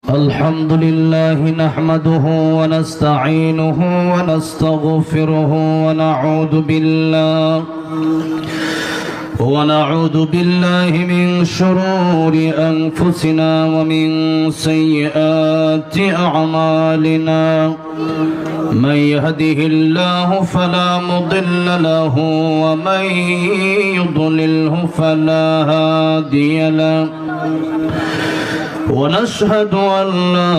الحمد لله نحمده ونستعينه ونستغفره ونعوذ بالله من شرور أنفسنا ومن سيئات أعمالنا من يهده الله فلا مضل له ومن يضلله فلا هادي له ونشهد أن لا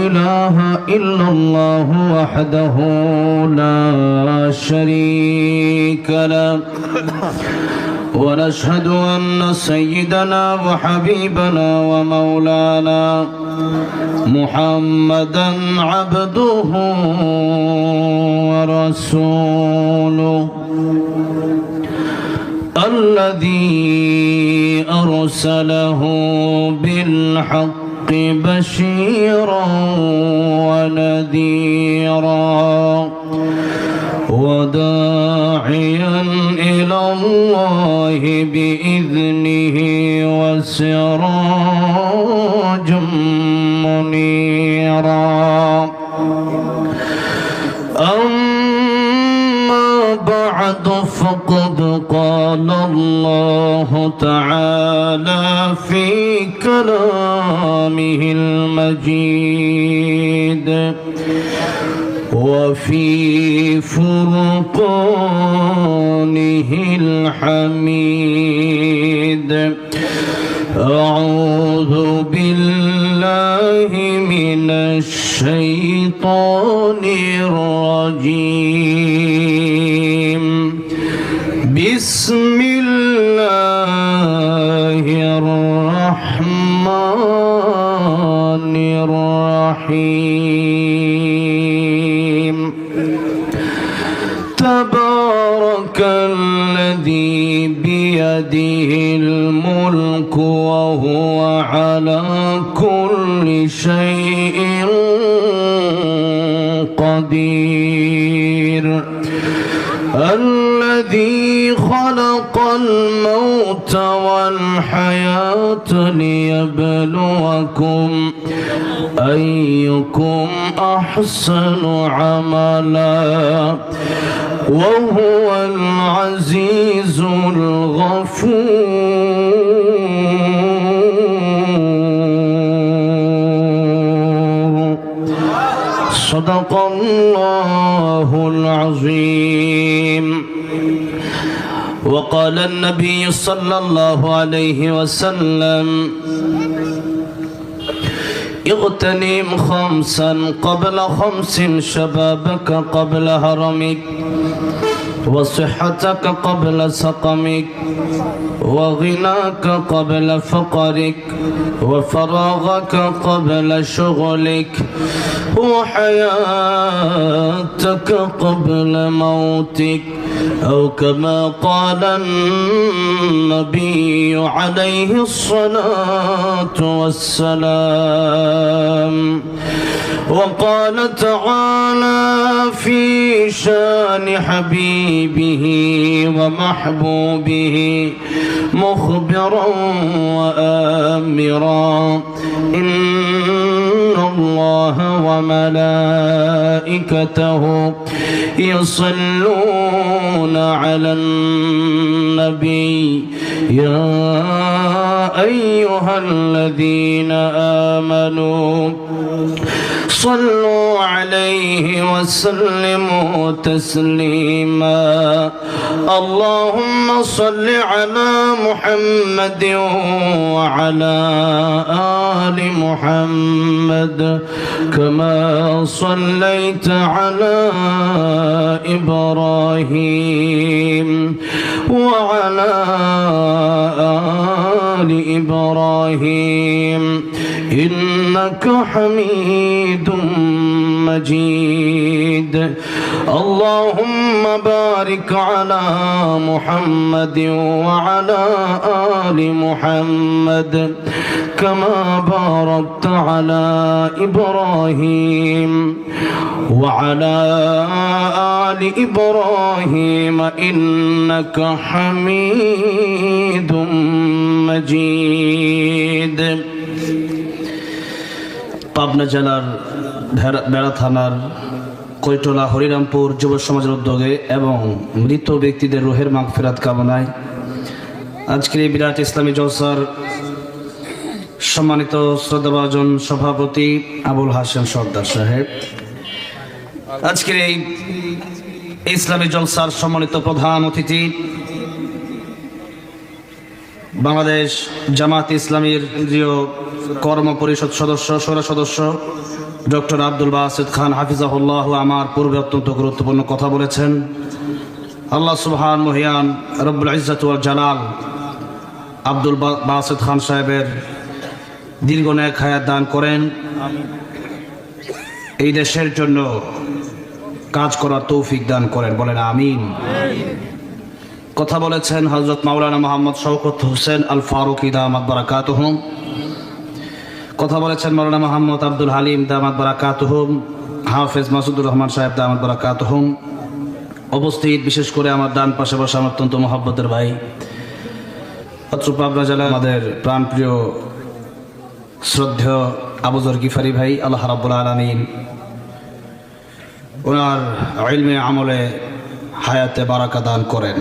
إله إلا الله وحده لا شريك له ونشهد أن سيدنا وحبيبنا ومولانا محمدا عبده ورسوله الذي أرسله بالحق بشيرا ونذيرا وداعيا إلى الله بإذنه وسراجا منيرا أما بعد فقد قال الله تعالى في كلامه المجيد وفي فرقانه الحميد أعوذ بالله من الشيطان الرجيم بسم الله الرحمن الرحيم تبارك الذي بيده الملك وهو على كل شيء قدير الذي خلق الموت والحياة ليبلوكم أيكم أحسن عملا وهو العزيز الغفور صدق الله العظيم وقال النبي صلى الله عليه وسلم اغتنم خمسا قبل خمس شبابك قبل هرمك وصحتك قبل سقمك وغناك قبل فقرك وفراغك قبل شغلك وحياتك قبل موتك أو كما قال النبي عليه الصلاة والسلام وقال تعالى في شان حبيبه ومحبوبه مخبرا وآمرا إن الله وملائكته يصلون على النبي يا أيها الذين آمنوا صلوا عليه وسلموا تسليما اللهم صل على محمد وعلى آل محمد كما صليت على إبراهيم وعلى آل إبراهيم إنك حميد مجيد اللهم بارك على محمد وعلى آل محمد كما باركت على إبراهيم وعلى آل إبراهيم إنك حميد مجيد পাবনা জেলার বেড়া থানার কৈটলা হরিরামপুর যুব সমাজের উদ্যোগে এবং মৃত ব্যক্তিদের রুহের মাগফিরাত কামনায় আজকের এই বিরাট ইসলামী জলসার সম্মানিত শ্রদ্ধাভাজন সভাপতি আবুল হাশেম সর্দার সাহেব, আজকের এই ইসলামী জলসার সম্মানিত প্রধান অতিথি বাংলাদেশ জামাত ইসলামীর কেন্দ্রীয় কর্ম পরিষদ সদস্য সৌর সদস্য ডক্টর আব্দুল বাসিত খান হাফিজাহুল্লাহ আমার পূর্বে অত্যন্ত গুরুত্বপূর্ণ কথা বলেছেন। আল্লাহ সুবহান মহিয়ান রব্বুল ইজ্জত ওয়াল জালাল আব্দুল বাসিত খান সাহেবের দীর্ঘ নেক হায়াত দান করেন, এই দেশের জন্য কাজ করার তৌফিক দান করেন, বলেন আমিন। কথা বলেছেন হযরত মাওলানা মোহাম্মদ শওকত হোসেন আল ফারুকি দামাত বারাকাতুহুম, কথা বলেছেন মাওলানা মোহাম্মদ আব্দুল হালিম দামাত বারাকাতুহুম, হাফেজ মাসুদুর রহমান সাহেব দামাত বারাকাতুহুম। উপস্থিত বিশেষ করে আমার ডান পাশে বসা আমার অত্যন্ত মহব্বতের ভাই পাবনা জেলা আমাদের প্রাণপ্রিয় শ্রদ্ধেয় আবুজর গিফারি ভাই, আল্লাহ রাব্বুল আলামিন ওনার ইলমে আমলে হায়াতে বারাকা দান করেন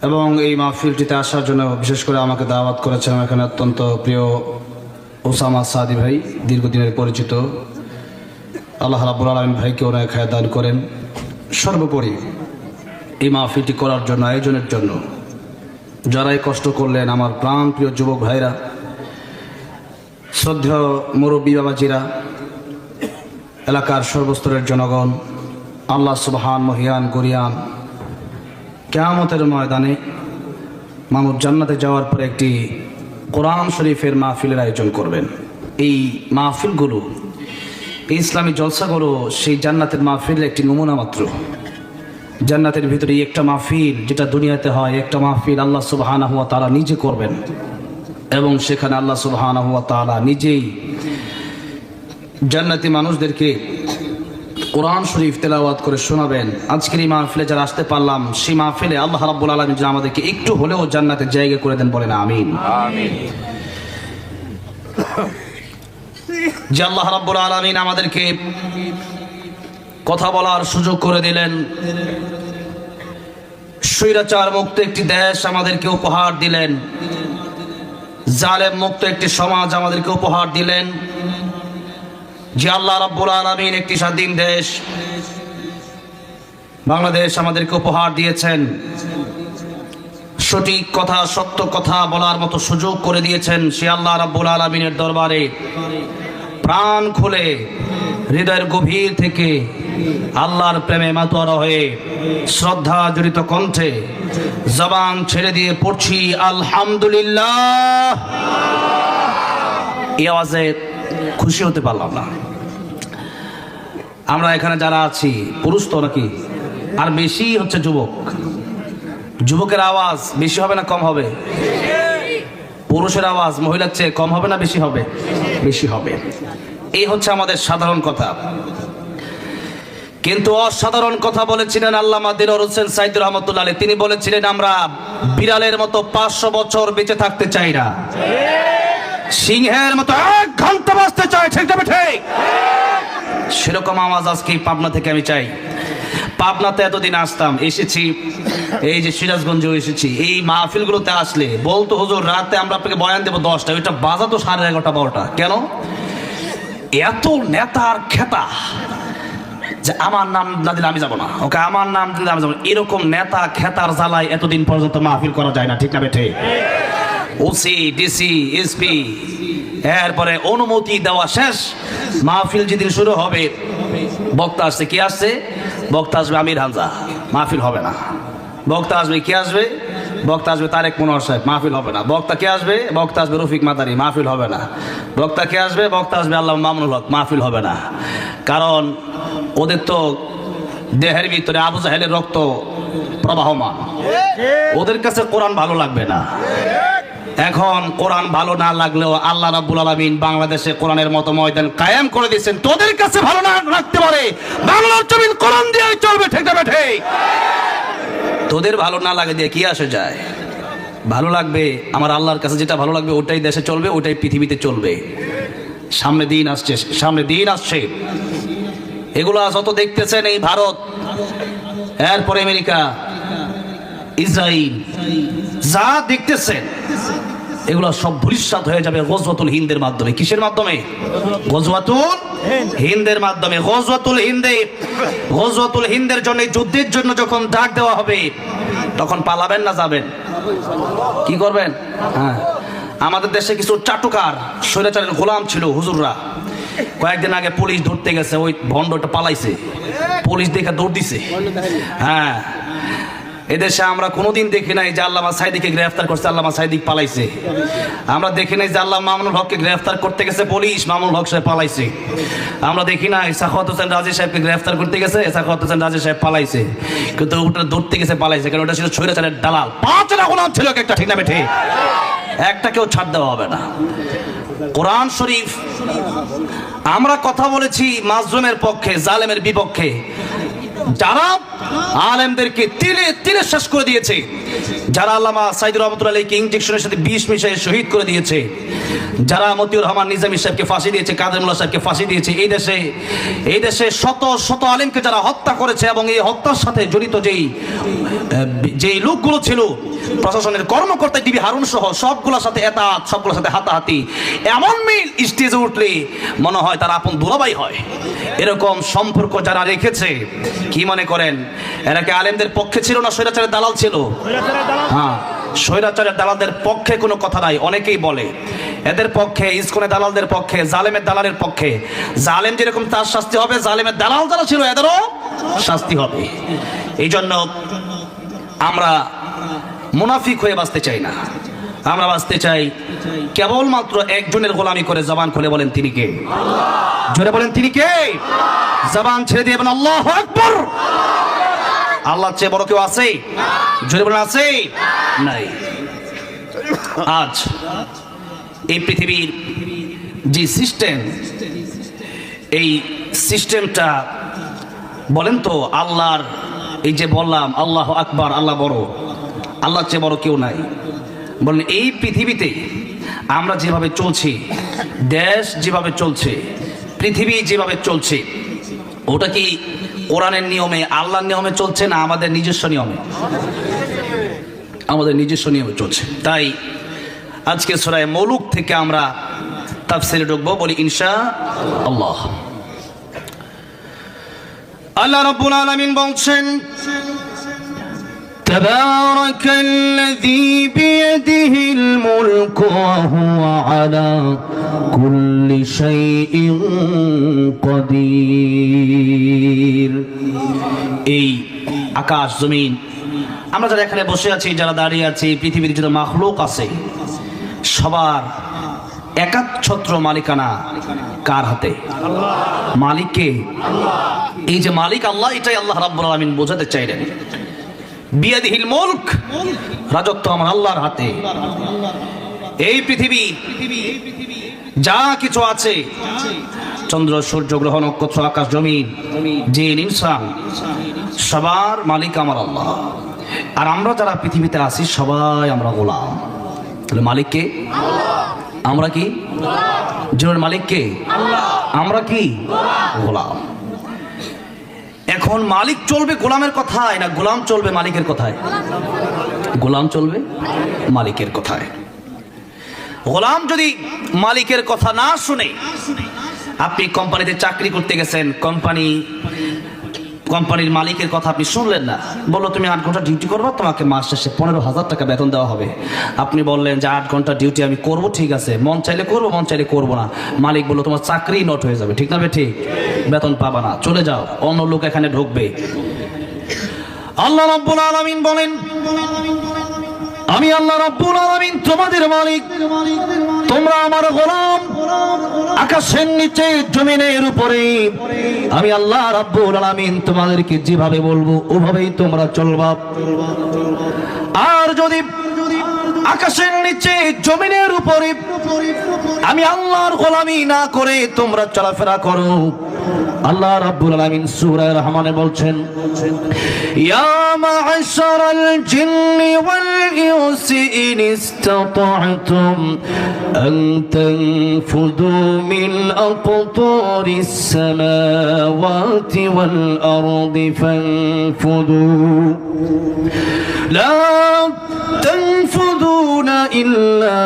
এবং এই মাহফিলটিতে আসার জন্য বিশেষ করে আমাকে দাওয়াত করেছেন এখানে অত্যন্ত প্রিয় ওসামা সাদি ভাই, দীর্ঘদিনের পরিচিত। আল্লাহ রাব্বুল আলামিন ভাইকে অনেক হায়াত দান করেন। সর্বোপরি এই মাহফিলটি করার জন্য, আয়োজনের জন্য যারাই কষ্ট করলেন আমার প্রাণ প্রিয় যুবক ভাইরা, শ্রদ্ধেয় মুরব্বী বাবাজিরা, এলাকার সর্বস্তরের জনগণ, আল্লাহ সুবহান মহিয়ান গরিয়ান কিয়ামতের ময়দানে মানব জান্নাতে যাওয়ার পরে একটি কোরআন শরীফের মাহফিলের আয়োজন করবেন। এই মাহফিলগুলো, এই ইসলামী জলসাগুলো সেই জান্নাতের মাহফিলের একটি নমুনা মাত্র। জান্নাতের ভিতরে একটা মাহফিল যেটা দুনিয়াতে হয়, একটা মাহফিল আল্লাহ সুবহানাহু ওয়া তাআলা নিজে করবেন এবং সেখানে আল্লাহ সুবহানাহু ওয়া তাআলা নিজেই জান্নাতি মানুষদেরকে কোরআন শরীফ তেলাওয়াত করে শোনাবেন। আজকের এই মাহফিলে যারা আসতে পারলাম, সেই মাহফিলে আল্লাহ রাব্বুল আলামিন যেন আমাদেরকে একটু হলেও জান্নাতের জায়গা করে দেন, বলেন আমিন। যে আল্লাহ রাব্বুল আলামিন আমাদেরকে কথা বলার সুযোগ করে দিলেন, স্বৈরাচার মুক্ত একটি দেশ আমাদেরকে উপহার দিলেন, জালেম মুক্ত একটি সমাজ আমাদেরকে উপহার দিলেন। যে আল্লাহ রাব্বুল আলামিন একটি স্বাধীন দেশ বাংলাদেশ আমাদেরকে উপহার দিয়েছেন, সঠিক কথা সত্য কথা বলার মতো সুযোগ করে দিয়েছেন, সে আল্লাহ রাব্বুল আলামিনের দরবারে প্রাণ খুলে হৃদয়ের গভীর থেকে আল্লাহর প্রেমে মাতোয়ারা হয়ে শ্রদ্ধা জড়িত কণ্ঠে জবান ছেড়ে দিয়ে পড়ছি আলহামদুলিল্লাহ। এই আওয়াজে খুশি হতে পারলাম না। আমরা এখানে যারা আছি পুরুষ তো নাকি, আর বেশি হচ্ছে যুবক। যুবকের আওয়াজ বেশি হবে না কম হবে? পুরুষের আওয়াজ মহিলার চেয়ে কম হবে না বেশি হবে? বেশি হবে। এই হচ্ছে আমাদের সাধারণ কথা। কিন্তু অসাধারণ কথা বলেছিলেন আল্লামা দিলওয়ার হোসেন সাইদুর রহমাতুল্লাহ আলাইহি। তিনি বলেছিলেন আমরা বিড়ালের মতো 500 বছর বেঁচে থাকতে চাই না, সিংহের মতো 1 ঘন্টা বাঁচতে চাই। ঠিক না ঠিক? সেরকম আওয়াজ আজকে পাবনা থেকে আমি চাই। পাবনাতে এতদিন আসতাম, এসেছি এই যে সিরাজগঞ্জেও এসেছি। এই মাহফিলগুলোতে আসলে বলতো হুজুর রাতে আমরা আপনাকে বয়ান দেবো 10টা, ওইটা বাজা তো 11:30 12টা। কেন? এত নেতার খেতা যে আমার নাম না দিলে আমি যাবো না, ওকে আমার নাম দিলে আমি যাবো না। এরকম নেতা খেতার জ্বালায় এতদিন পর্যন্ত মাহফিল করা যায় না। ঠিক না বেঠে? ওসি ডিসি এসপি এরপরে অনুমতি দেওয়া শেষ, মাহফিল যেদিন শুরু হবে বক্তা আসছে। কি আসছে? বক্তা আসবে আমির হামজা, মাহফিল হবে না। বক্তা আসবে, কি আসবে? বক্তা আসবে তারেক মনোয়ার সাহেব, মাহফিল হবে না। বক্তা কে আসবে? বক্তা আসবে রফিক মাদারি, মাহফিল হবে না। বক্তা কে আসবে? বক্তা আসবে আল্লাহ মামুনুল হক, মাহফিল হবে না। কারণ ওদের তো দেহের ভিতরে আবু জাহেলের রক্ত প্রবাহমান, ওদের কাছে কোরআন ভালো লাগবে না। এখন কোরআন ভালো না লাগলেও আল্লাহ রাব্বুল আলামিন বাংলাদেশে কোরআনের মতো ময়দান কায়েম করে দিয়েছেন। তোদের কাছে ভালো না লাগতে পারে, বাংলার জমিন কোরআন দিয়ে চলবে। ঠিক না ঠিক? তোদের ভালো না লাগে দিয়ে কি আসে যায়? ভালো লাগবে আমার আল্লাহর কাছে, যেটা ভালো লাগবে ওটাই দেশে চলবে, ওটাই পৃথিবীতে চলবে। সামনে দিন আসছে, সামনে দিন আসছে। এগুলো যত দেখতেছেন এই ভারত, এরপরে আমেরিকা, ইসরায়েল, যা দেখতেছেন এগুলো সব ভবিষ্যৎ হয়ে যাবে গজওয়াতুল হিন্দের মাধ্যমে। কিসের মাধ্যমে? গজওয়াতুল হিন্দের মাধ্যমে। গজওয়াতুল হিন্দের জন্য, যুদ্ধের জন্য যখন ডাক দেওয়া হবে তখন পালাবেন না যাবেন? কি করবেন? হ্যাঁ, আমাদের দেশে কিছু চাটুকার স্বৈরাচারের গোলাম ছিল হুজুররা, কয়েকদিন আগে পুলিশ ধরতে গেছে, ওই ভণ্ডটা পালাইছে, পুলিশ দেখে দৌড় দিছে। হ্যাঁ, এদেশে আমরা কোনোদিন দেখি নাই যে আল্লামা সাইদিকে গ্রেফতার করছে, আল্লামা সাইদিক পালাইছে। আমরা দেখি নাই যে আল্লামা মামুনুল হককে গ্রেফতার করতে গেছে পুলিশ, মামুনুল হক সাহেব পালাইছে। আমরা দেখি নাই সাখাওয়াত হোসেন রাজি সাহেবকে গ্রেফতার করতে গেছে, সাখাওয়াত হোসেন রাজি সাহেব পালাইছে। কিন্তু ওটা ধরতে গেছে পালাইছে, কারণ ওটা ছিল স্বৈরাচারের দালাল। 5টা গোলাম ছিল একটা, ঠিক না বেঠে? একটা কেউ ছাড় দেওয়া হবে না। কোরআন শরীফ, আমরা কথা বলেছি মাজলুমের পক্ষে, জালেমের বিপক্ষে। যারা আলেমদেরকে তিলে তিলে শেষ করে দিয়েছে, যারা আল্লামা সাইদুর রহমতুল্লাহ আলাইহিকে ইনজেকশনের সাথে বিষ মিশিয়ে শহীদ করে দিয়েছে, যারা মতিউর রহমান নিজামী সাহেবকে ফাঁসি দিয়েছে, কাদের মোল্লা সাহেবকে ফাঁসি দিয়েছে, এই দেশে শত শত আলেমকে যারা হত্যা করেছে, এবং এই হত্যার সাথে জড়িত যেই লোকগুলো ছিল, প্রশাসনের কর্মকর্তা ডিবি হারুন সহ সবগুলোর সাথে সবগুলোর সাথে হাতাহাতি, এমন মিল স্টেজে উঠলে মনে হয় তারা আপন দুলাভাই হয়। এরকম সম্পর্ক যারা রেখেছে, কি মনে করেন এরা কি আলেমদের পক্ষে ছিল না স্বৈরাচারের দালাল ছিল? হ্যাঁ, স্বৈরাচারের দালালদের পক্ষে কোনো কথা নাই। অনেকেই বলে এদের পক্ষে, ইসকনের দালালদের পক্ষে, জালেমের দালালের পক্ষে। জালেম যেরকম তার শাস্তি হবে, জালেমের দালাল যারা ছিল এদেরও শাস্তি হবে। এই জন্য আমরা মুনাফিক হয়ে বাঁচতে চাই না, আমরা বাঁচতে চাই কেবলমাত্র একজনের গোলামি করে। জবান খুলে বলেন তিনি কে? জোরে বলেন তিনি কে? জবান ছেড়ে দিয়ে বলেন আল্লাহু আকবার। আল্লাহর চেয়ে বড় কেউ আছে? জোরে বলেন আছে? নাই। আজ এই পৃথিবীর যে সিস্টেম, এই সিস্টেমটা বলেন তো, আল্লাহর এই যে বললাম আল্লাহু আকবার, আল্লাহ বড়, আল্লাহর চেয়ে বড় কেউ নাই। বলেন এই পৃথিবীতে আমরা যেভাবে চলছি, দেশ যেভাবে চলছে, পৃথিবী যেভাবে চলছে, ওটা কি কোরআনের নিয়মে, আল্লাহর নিয়মে চলছে না আমাদের নিজস্ব নিয়মে? আমাদের নিজস্ব নিয়মে চলছে। তাই আজকে সূরা মুলুক থেকে আমরা তাফসীরে ঢুকবো। বলি ইনশাআল্লাহ। আল্লাহ রাব্বুল আলামিন বলছেন, تبارك الذي بيده الملك وهو على كل شيء قدير। এই আকাশ জমিন, আমরা যারা এখানে বসে আছি, যারা দাঁড়িয়ে আছি, পৃথিবীর যত মাখলুক আছে, সবার একাচ্ছত্র মালিকানা কার হাতে? মালিককে। এই যে মালিক আল্লাহ, এটাই আল্লাহ রাব্বুল আলামিন বোঝাতে চাইলেন। বিয়াদিহিল মুলক, রাজত্ব আমার আল্লাহর হাতে। এই পৃথিবী যা কিছু আছে, চন্দ্র সূর্য গ্রহ নক্ষত্র আকাশ জমিন জিন ইনসান, সবার মালিক আমার আল্লাহ। আর আমরা যারা পৃথিবীতে আছি সবাই আমরা গোলাম। তাহলে মালিক কে? আমরা কি? জীবনের মালিক কে? আমরা কি? গোলাম। এখন মালিক চলবে গোলামের কথায় না গোলাম চলবে মালিকের কথায়? গোলাম চলবে মালিকের কথায়। গোলাম যদি মালিকের কথা না শুনে, আপনি কোম্পানিতে চাকরি করতে গেছেন, কোম্পানির মালিকের কথা আপনি শুনলেন না, বললো তুমি 8 ঘন্টা ডিউটি করবো, তোমাকে মাস শেষে 15,000 টাকা বেতন দেওয়া হবে। আপনি বললেন যে 8 ঘন্টা ডিউটি আমি করব, ঠিক আছে, মন চাইলে করবো, মন চাইলে করবো না। মালিক বললো তোমার চাকরি নট হয়ে যাবে, ঠিক না বে ঠিক, বেতন পাবা না, চলে যাও, অন্য লোক এখানে ঢুকবে। আল্লাহ রাব্বুল আলামিন বলেন, আমি আল্লাহ রাব্বুল আলামিন তোমাদের মালিক, তোমরা আমার গোলাম। আকাশের নিচে জমিনের উপরে আমি আল্লাহ রাব্বুল আলামিন তোমাদেরকে যেভাবে বলবো ওভাবেই তোমরা চলবা। আর যদি আকাশের নিচে জমিনের উপরে আমি আল্লাহর গোলামি না করে তোমরা চলাফেরা করো, আল্লাহ রাব্বুল আলামিন সূরা রহমানে বলছেন, ইয়া মা'আশারাল জিন্নি ওয়াল ইনসি ইন ইসতাতা'তুম আন তানফুযু মিন আকতারিস সামাওয়াতি ওয়াল আরদি ফানফুযু লা تنفذون إلا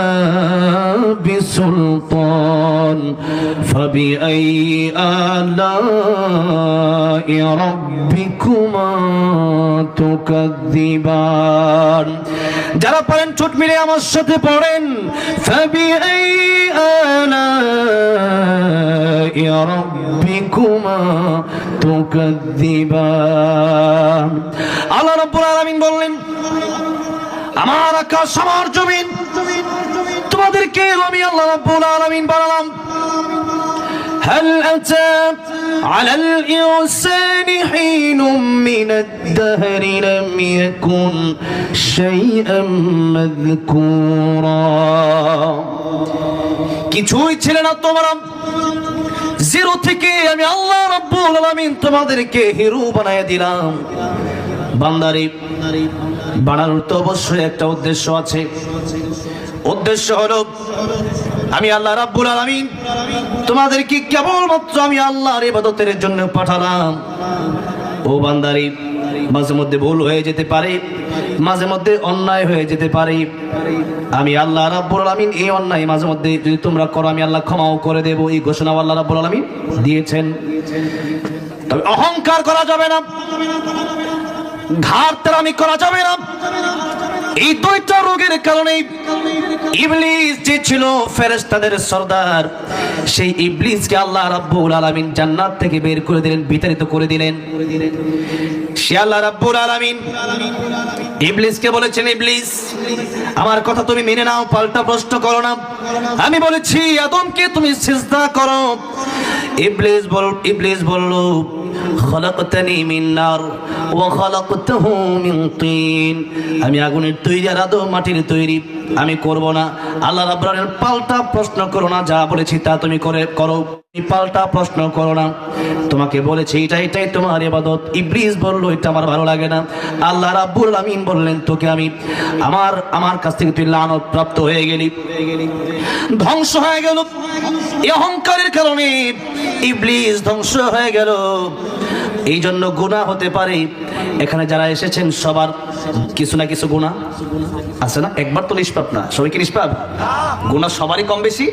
بسلطان فبأي آلاء ربكما تكذبان যারা পড়েন ঠোঁট মিলে আমার সাথে পড়েন فبأي آلاء ربكما تكذبان আল্লাহ রাব্বুল আলামিন বললেন, আমার আকাশ আমার জমিন তোমাদেরকে আমি আল্লাহ রাব্বুল আলামিন বানালাম। هل أتى على الإنسان حين من الدهر لم يكن شيئا مذكورا কিছুই ছিল না তোমরা, জিরো থেকে আমি আল্লাহ রাব্বুল আলামিন তোমাদেরকে হিরো বানায় দিলাম। বান্দারে বানানোর তো অবশ্যই একটা উদ্দেশ্য আছে। উদ্দেশ্য হলো আমি আল্লাহ রাব্বুল আলামিন তোমাদেরকে কেবলমাত্র আমি আল্লাহর ইবাদতের জন্য পাঠালাম। ও বান্দারে, মাঝে মধ্যে ভুল হয়ে যেতে পারে, মাঝে মধ্যে অন্যায় হয়ে যেতে পারে। আমি আল্লাহ রাব্বুল আলামিন এই অন্যায় মাঝে মধ্যে যদি তোমরা করো আমি আল্লাহ ক্ষমাও করে দেব, এই ঘোষণা আল্লাহ রাব্বুল আলামিন দিয়েছেন। তবে অহংকার করা যাবে না, ঘাড়তেরামি করা যাবে না। এই দুইটা রোগের কারণে ইবলিস যে ছিল ফেরেশতাদের সরদার, সেই ইবলিসকে আল্লাহ রাব্বুল আলামিন জান্নাত থেকে বের করে দিলেন, বিতাড়িত করে দিলেন। সে আল্লাহ রাব্বুল আলামিন ইবলিসকে বলেছেন, ইবলিস আমার কথা তুমি মেনে নাও, পাল্টা প্রশ্ন করো না। আমি বলেছি আদমকে তুমি সিজদা করো। ইবলিস বলল, খলাকতানি মিন নার ওয়া খলাকতাহু মিন তিন, আমি আগুনের তৈরি আর আদম মাটির তৈরি, আমি করব না। আল্লাহ রাব্বুল আলামিন পাল্টা প্রশ্ন করো না, যা বলেছি তা তুমি করো, পাল্টা প্রশ্ন করো না। তোমাকে বলেছি এটাই তোমার ইবাদত। ইবলিস বলল এটা আমার ভালো লাগে না। আল্লাহ রাব্বুল আলামিন বললেন, তোকে আমি আমার কাছ থেকে তুই লানত প্রাপ্ত হয়ে গেলি, ধ্বংস হয়ে গেল। এই অহংকারের কারণে ইবলিস ধ্বংস হয়ে গেল। এই জন্য গুনাহ হতে পারে। এখানে যারা এসেছেন সবার কিছু না কিছু গুনাহ আছে না? একবার তো নিষ্পাপ না, সবাই কি নিষ্পাপ? গুনাহ সবারই কম বেশি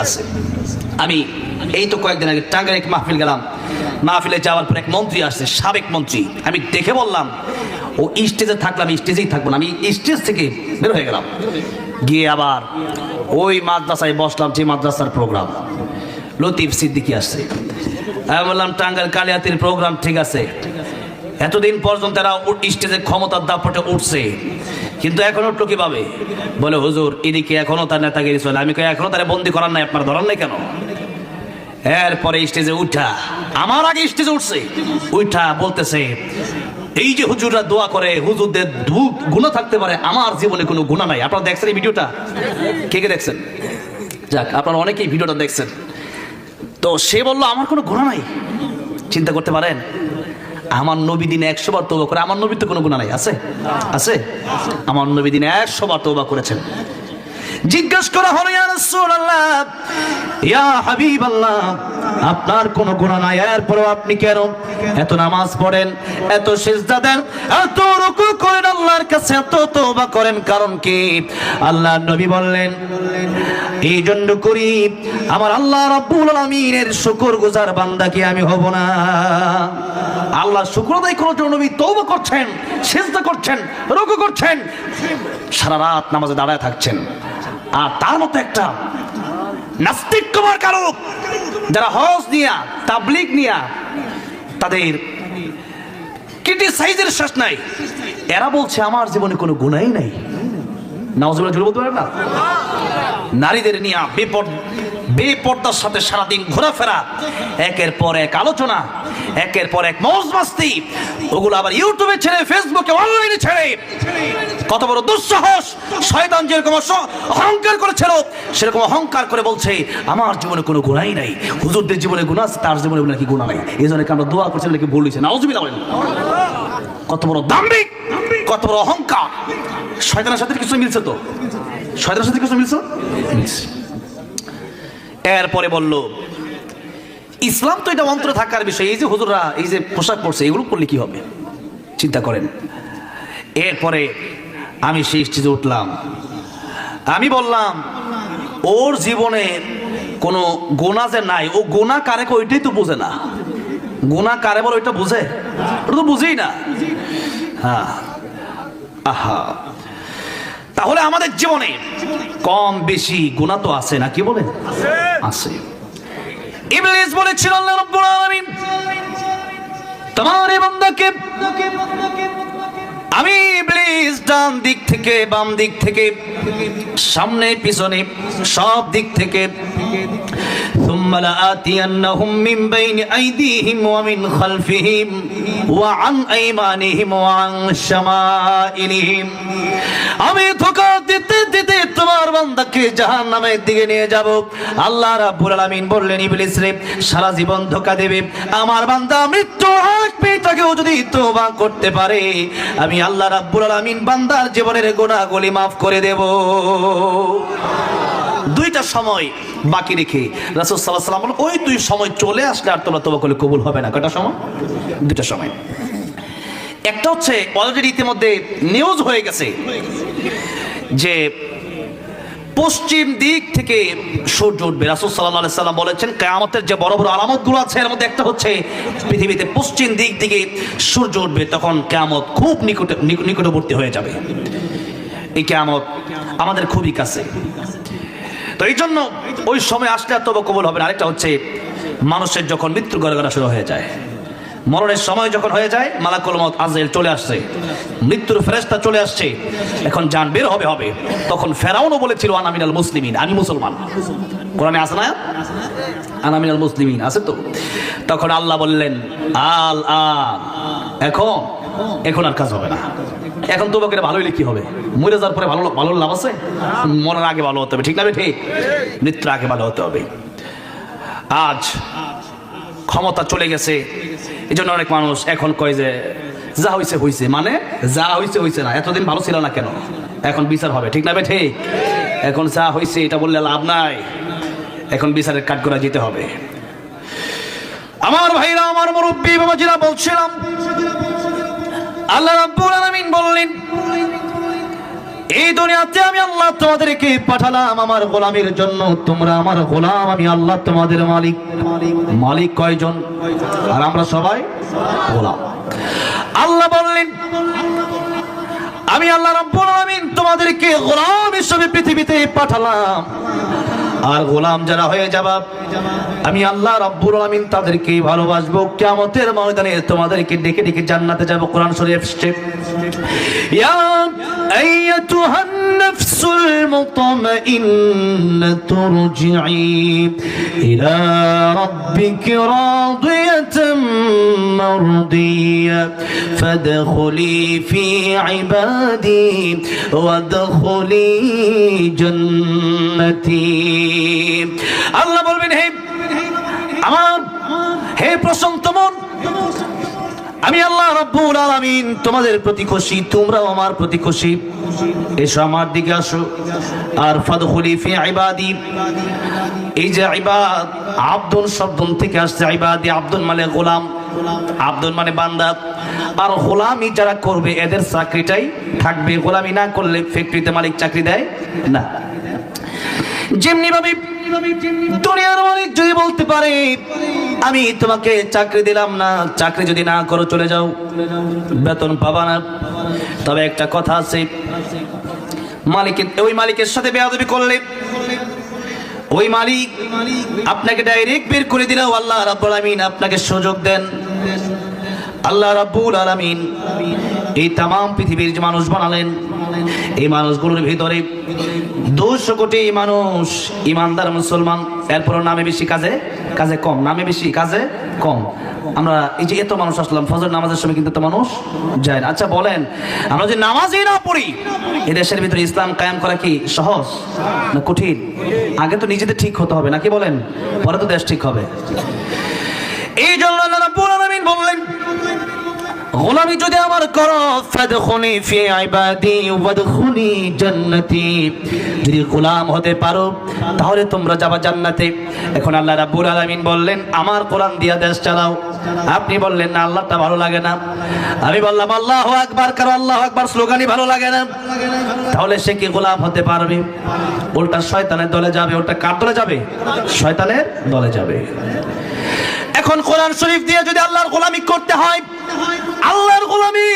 আছে। আমি এই তো কয়েকদিন আগে টাঙ্গাইলে এক মাহফিল গেলাম। মাহফিলে যাওয়ার পর এক মন্ত্রী আসছে, সাবেক মন্ত্রী। আমি দেখে বললাম ও স্টেজে থাকলাম, স্টেজেই থাকবো না। আমি স্টেজ থেকে বের হয়ে গেলাম, গিয়ে আবার ওই মাদ্রাসায় বসলাম যে মাদ্রাসার প্রোগ্রাম। লতিফ সিদ্দিকী আসছে। আমি বললাম টাঙ্গাইল কালিয়াতির প্রোগ্রাম ঠিক আছে, এতদিন পর্যন্ত তারা স্টেজে ক্ষমতার দাপটে উঠছে, কিন্তু এখন উঠলো কিভাবে? বলে হুজুর এদিকে এখনো তার নেতাগিরি চলে। আমি কই এখনো তারা বন্দি করার নাই, আপনার ধরার নাই কেন? এরপরে স্টেজে উঠা, আমার আগে স্টেজে উঠছে, উঠা বলতেছে এই যে হুজুররা দোয়া করে, হুজুরদের গুনাহ থাকতে পারে, আমার জীবনে কোনো গুনাহ নাই। আপনারা দেখছেন এই ভিডিওটা? কে কে দেখছেন? যাক, আপনারা অনেকেই ভিডিওটা দেখছেন। তো সে বললো আমার কোনো গুনাহ নাই। চিন্তা করতে পারেন, আমার নবী দিনে 100 বার তওবা করে। আমার নবীর তো কোনো গুনাহ নাই, আছে? আছে? আমার নবী দিনে 100 বার তওবা করেছেন। জিজ্ঞাসা করা হলো, ইয়া রাসূলুল্লাহ, ইয়া হাবিবাল্লাহ, আপনার কোনো গুনাহ নাই, এরপরও আপনি কেন এত নামাজ পড়েন, এত সিজদা দেন, এত রুকু করেন, আল্লাহর কাছে এত তওবা করেন, কারণ কি? আল্লাহর নবী বললেন এই জন্য করি আমার আল্লাহ রাব্বুল আলামিনের শুকরগুজার বান্দা কি আমি হব না? আল্লাহ শুকর আদায় করার জন্য নবী তওবা করছেন, সিজদা করছেন, রুকু করছেন, সারা রাত নামাজে দাঁড়ায় থাকছেন। আর তার মতো একটা নাস্তিক কুমার কারক, যারা হজ নিয়া তাবলীগ নিয়া তাদের ক্রিটিসাইজের শেষ নাই, এরা বলছে আমার জীবনে কোনো গুনাহই নাই। নাউজুবিল্লাহ, জোরে বলতে পারেন না? নারীদের নিয়ে বেপর্দার সাথে সারাদিন ঘোরাফেরা, একের পর এক আলোচনা, একের পর এক মৌজ মাস্তি, ওগুলো আবার ইউটিউবে ছেড়ে, ফেসবুকে, অনলাইনে ছেড়ে। কত বড় দুঃসাহস! শয়তান যেরকম অহংকার করেছিল সেরকম অহংকার করে বলছে আমার জীবনে কোনো গুনাহই নাই, হুজুরদের জীবনে গুনাহ আছে, তার জীবনে নাকি গুনাহ নাই। এই জন্য আমরা দোয়া করছি নাকি বলেছে নাউজুবিল্লাহ। কত বড় দাম্ভিক, কত বড় অহংকার! শয়তানের সাথে কিছু মিলছে তো? শয়তানের সাথে কিছু মিলছে? এরপরে বলল ইসলাম তো এটা অন্তরে থাকার বিষয়। এই যে হুজুররা এই যে পোশাক পরছে, এগুলো করলে কি হবে চিন্তা করেন। এরপরে আমি সেই স্টেজে উঠলাম, আমি বললাম ওর জীবনে কোনো গোনা যে নাই, ও গোনা কারে ওইটাই তো বোঝে না। গোনা কারে বলে ওইটা বুঝে? ওটা তো বুঝেই না। হ্যাঁ, আহা, তাহলে আমাদের জীবনে কম বেশি গুনাহ তো আছে না, কি বলেন? আছে। ইবলিস বলেছিল আল্লাহ রাব্বুল আলামিন তোমার এই বান্দাকে আমি ইবলিস ডান দিক থেকে, বাম দিক থেকে, সামনে পিছনে, সব দিক থেকে ثم لآتينهم من بين أيديهم ومن خلفهم وعن أيمانهم وعن شمائلهم আমি ধোঁকা দিতে দিতে তোমার বান্দাকে জাহান্নামের দিকে নিয়ে যাব। আল্লাহ রাব্বুল আলামিন বললেন ইবলিস রে, সারা জীবন ধোঁকা দেবে আমার বান্দা, মৃত্যু আসবে, তাকেও যদি তওবা করতে পারে আমি আল্লাহ রাব্বুল আলামিন বান্দার জীবনের গুনাহগুলি মাফ করে দেব। দুইটা সময় বাকি রেখে রাসূল সাল্লাল্লাহু আলাইহি ওয়াসাল্লাম বলেন ওই দুই সময় চলে আসলে আর তোমরা তওবা করলে কবুল হবে না। কয়টা সময়? দুইটা সময়। একটা হচ্ছে অলরেডি ইতিমধ্যে নিউজ হয়ে গেছে যে পশ্চিম দিক থেকে সূর্য উঠবে। রাসূল সাল্লাল্লাহু আলাইহি ওয়াসাল্লাম বলেছেন কিয়ামতের যে বড় বড় আলামতগুলো আছে এর মধ্যে একটা হচ্ছে পৃথিবীতে পশ্চিম দিক থেকে সূর্য উঠবে, তখন কিয়ামত খুব নিকটবর্তী হয়ে যাবে। এই কিয়ামত আমাদের খুবই কাছে। তো এই জন্য ওই সময় আসলে আর তওবা কবুল হবে না। আরেকটা হচ্ছে মানুষের যখন মৃত্যুর গড়গড়া শুরু হয়ে যায়, মরণের সময় যখন হয়ে যায়, মালাকুল মউত আজরাইল চলে আসছে, মৃত্যুর ফেরেশতা চলে আসছে, এখন জান বের হবে। তখন ফেরাউনও বলেছিল আনা মিনাল মুসলিমিন, আমি মুসলমান। কোরআনে আছে না আনা মিনাল মুসলিমিন, আছে তো? তখন আল্লাহ বললেন আল আন, এখন আর কাজ হবে না, এখন তওবা করে ভালো হইলে কি হবে? মরে যাওয়ার পরে ভালো লাভ আছে? মরার আগে ভালো হতে হবে, ঠিক না? ঠিক, মৃত্যুর আগে ভালো হতে হবে। আজ ক্ষমতা চলে গেছে, এই জন্য অনেক মানুষ এখন কয় যে যা হইছে হইছে, মানে যা হইছে হইছে না, এতদিন ভালো ছিল না কেন, এখন বিচার হবে, ঠিক না? ঠিক, এখন যা হইছে এটা বললে লাভ নাই, এখন বিচারের কাঠগড়ায় যেতে হবে। আমার ভাইরা, আমার মুরব্বী বাবাজিরা, বলছিলাম আল্লাহ রাব্বুল আলামিন বললেন এই দুনিয়াতে আমি আল্লাহ তোমাদেরকে পাঠালাম আমার গোলামের জন্য, তোমরা আমার গোলাম, আমি আল্লাহ তোমাদের মালিক। মালিক কয়জন? আর আমরা সবাই গোলাম। আল্লাহ বললেন আমি আল্লাহ রাব্বুল আলামিন তোমাদেরকে গোলাম হিসেবে পৃথিবীতে পাঠালাম, আর গোলাম যারা হয়ে যাবে আমি আল্লাহ রাব্বুল আলামিন তাদেরকে ভালোবাসবো। কিয়ামতের ময়দানে তোমাদেরকে ডেকে ডেকে জান্নাতে যাব। কোরআন শরীফ এসেছে ইয়া আইয়াতুহান নাফসুল মুতমাইন্নাতু রুজিই ইলা রাব্বিকি রাদিয়াতাম মারদিয়া ফাদখুলি ফি ইবাদি ওয়াদখুলি জান্নাতি। আল্লাহ বলবেন হে প্রশান্ত মন, আমি আল্লাহ রাব্বুল আলামিন তোমাদের প্রতি খুশি, তোমরাও আমার প্রতি খুশি, এসো আমার দিকে আসো। আর ফাদখুলি ফি ইবাদি, এই যে ইবাদ আব্দুন শব্দ থেকে আসছে, ইবাদি আব্দুন মানে গোলাম, আব্দুন মানে বান্দা। আর গোলামি যারা করবে এদের চাকরিটাই থাকবে, গোলামি না করলে ফ্যাক্টরিতে মালিক চাকরি দেয় না। যেমনি ভাবে দুনিয়ার মালিক যদি বলতে পারে আমি তোমাকে চাকরি দিলাম না, চাকরি যদি না করো চলে যাও, বেতন পাবা না, তবে একটা কথা আছে, ওই মালিকের সাথে বেয়াদবি করলে ওই মালিক আপনাকে ডাইরেক্ট বের করে দিলেও আল্লাহ রাব্বুল আলামিন আপনাকে সুযোগ দেন। আল্লাহ রাব্বুল আলামিন এই তামাম পৃথিবীর যে মানুষ বানালেন, এই মানুষগুলোর ভিতরে 200 কোটি মানুষ ইমানদার মুসলমান, এরপর নামে বেশি কাজে কাজে কম, নামে বেশি কাজে কম। আমরা এই যে এত মানুষ আসলাম ফজর নামাজের সময় কিন্তু এত মানুষ যায় না। আচ্ছা বলেন, আমরা যে নামাজই না পড়ি এই দেশের ভিতরে ইসলাম কায়েম করা কি সহজ না কঠিন? আগে তো নিজেদের ঠিক হতে হবে নাকি বলেন, পরে তো দেশ ঠিক হবে। এই জন্য আল্লাহ রাব্বুল আলামিন বললেন, গোলামি যদি আমার করো ফাদখুলি ফি ইবাদি ওয়াদখুলি জান্নাতি, যদি গোলাম হতে পারো তাহলে তোমরা যাবা জান্নাতে। এখন আল্লাহ রাব্বুল আলামিন বললেন আমার কোরআন দিয়া দেশ চালাও। আপনি বললেন না আল্লাহটা ভালো লাগে না। আমি বললাম আল্লাহু আকবার, কারণ আল্লাহু আকবার স্লোগানই ভালো লাগে না। তাহলে সে কি গোলাম হতে পারবে? উল্টা শয়তানের দলে যাবে। উল্টা কার দলে যাবে? শয়তানের দলে যাবে। এখন কোরআন শরীফ দিয়ে যদি আল্লাহর গোলামি করতে হয়, আল্লাহর গোলামি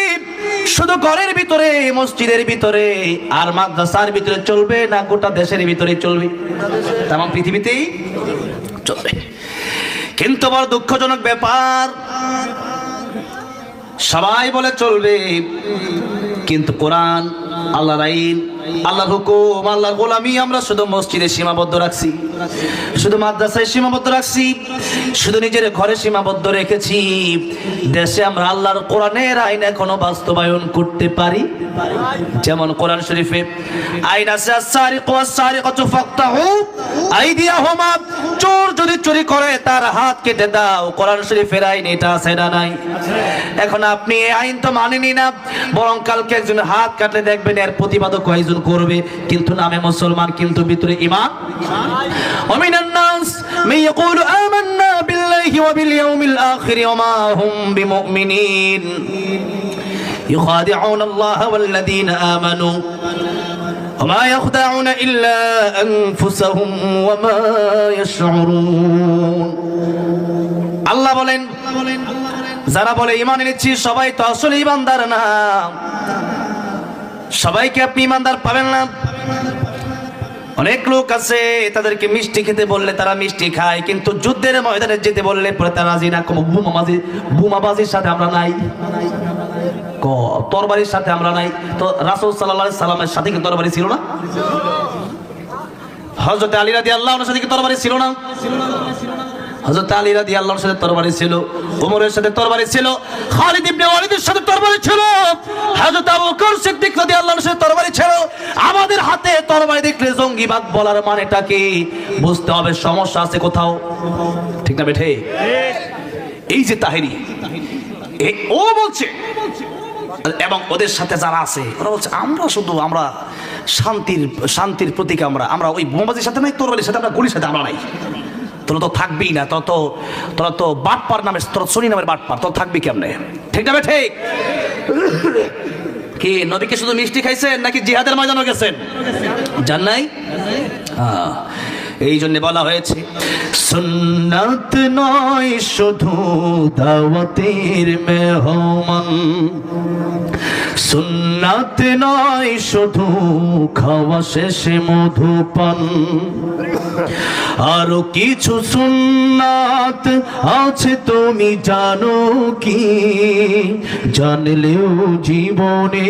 শুধু ঘরের ভিতরে মসজিদের ভিতরে আর মাদ্রাসার ভিতরে চলবে না গোটা দেশের ভিতরে চলবে? তাম পৃথিবীতেই চলবে। কিন্তু বড় দুঃখজনক ব্যাপার, সবাই বলে চলবে কিন্তু কোরআন, আল্লাহর আইন, আল্লাহর হুকুম, আল্লাহর গোলামি আমরা শুধু মসজিদে সীমাবদ্ধ রাখছি, শুধু মাদ্রাসায় সীমাবদ্ধ রাখছি, শুধু নিজের ঘরে সীমাবদ্ধ রেখেছি। দেশে আমরা আল্লাহর কোরআনের আইন এখনো বাস্তবায়ন করতে পারি? যেমন কোরআন শরীফে আইন আছে, আস-সারিকু ওয়াস-সারিকাতু ফাকতাহু আইদিয়াহুমা, চোর যদি চুরি করে তার হাত কেটে দাও। কোরআন শরীফের আইন এটা আছে না নাই? এখন আপনি এই আইন তো মানেনি না, বরং কালকে একজন হাত কাটলে দেখবেন এর প্রতিবাদও কয়েকজন করবে, কিন্তু নামে মুসলমান কিন্তু ভিতরে ঈমান। ওয়া মিনান নাস মান ইয়াকুলু আমান্না বিল্লাহি ওয়া বিল ইয়াউমিল আখির ওয়া মা হুম বিমুমিনিন ইখাদিউনা আল্লাহ ওয়াল্লাযীনা আমানু ওয়া মা ইয়াখদাউনা ইল্লা আনফুসাহুম ওয়া মা ইয়াশউরুন। আল্লাহ বলেন, যারা বলে ঈমান এনেছি সবাই তো আসলে ঈমানদার না। সবাইকে আপনি ঈমানদার পাবেন না। অনেক লোক আছে তাদেরকে মিষ্টি খেতে বললে তারা মিষ্টি খায়, কিন্তু যুদ্ধের ময়দানে যেতে বললে পরে তারা রাজি না। কোনো বোমাবাজির সাথে আমরা নাই, তরবারির সাথে আমরা নাই। তো রাসূল সাল্লাল্লাহু আলাইহি সাল্লামের সাথে কি তরবারি ছিল না? হযরত আলী রাদিয়াল্লাহু আনহুর সাথে কি তরবারি ছিল না? হযরত আলী রাদিয়াল্লাহুর সাথে তরবারি ছিল, ওমরের সাথে তরবারি ছিল, খালিদ ইবনে ওয়ালিদের সাথে তরবারি ছিল, হযরত আবু বকর সিদ্দিক রাদিয়াল্লাহুর সাথে তরবারি ছিল। আমাদের হাতে তরবারি দেখলে জঙ্গিবাদ বলার মানেটা কি বুঝতে হবে, সমস্যা আছে কোথাও, ঠিক না বেঠে? এই যে তাহেরি ও বলছে, এবং ওদের সাথে যারা আছে ওরা বলছে আমরা শুধু আমরা শান্তির প্রতীক, আমরা ওই বোমাবাজির সাথে নাই, তরবারির সাথে আমরা গুলির সাথে আমরা নাই। তোরা তো থাকবেই না, তোরা তো বাটপার নামে, তোরা শনি নামের বাটপার, তোরা থাকবি কেমনে, ঠিক না ঠিক? কি নবীকে শুধু মিষ্টি খাইছেন নাকি জিহাদের ময়দানে গেছেন? জান নাই? এই জন্য বলা হয়েছে সুন্নাত নয় শুধু দাওয়াতের মেহমান, সুন্নাত নয় শুধু খাওয়া শেষে মধুপান, আরো কিছু সুন্নাত আছে তুমি জানো কি? জানলেও জীবনে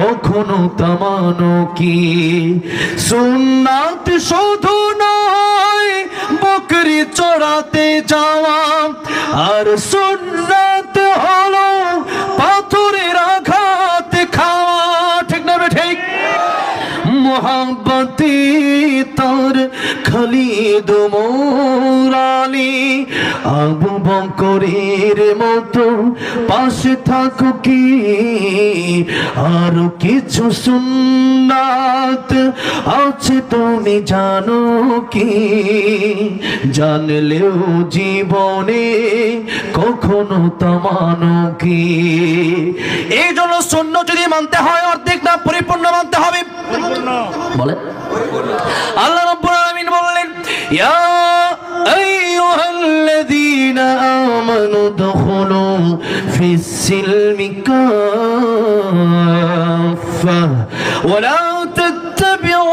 কখনো তা মানো কি? সুন্নাত শুধু নয় বকরি চড়াতে যাওয়া, আর সুন্নাত হলো পাথরের আঘাত খাওয়া, ঠিক না ঠিক? মোহাব্বতে তার খালিদ মোরালি আবু বকরের মতো পাশে থাকো কি? আরো কিছু সুন্নাত আছে তুমি জানো কি? জানলেও জীবনে কখনো তা মানো কি? এই জন্য সুন্নাত যদি মানতে হয় অর্ধেক না পরিপূর্ণ মানতে হবে। বলে আল্লাহ রাব্বুল আলামিন বললেন ইয়া আইয়ুহাল্লাযীনা আমানু দুখুলু ফিস সিলমি কাফা ওয়া লা তাত্তাবিউ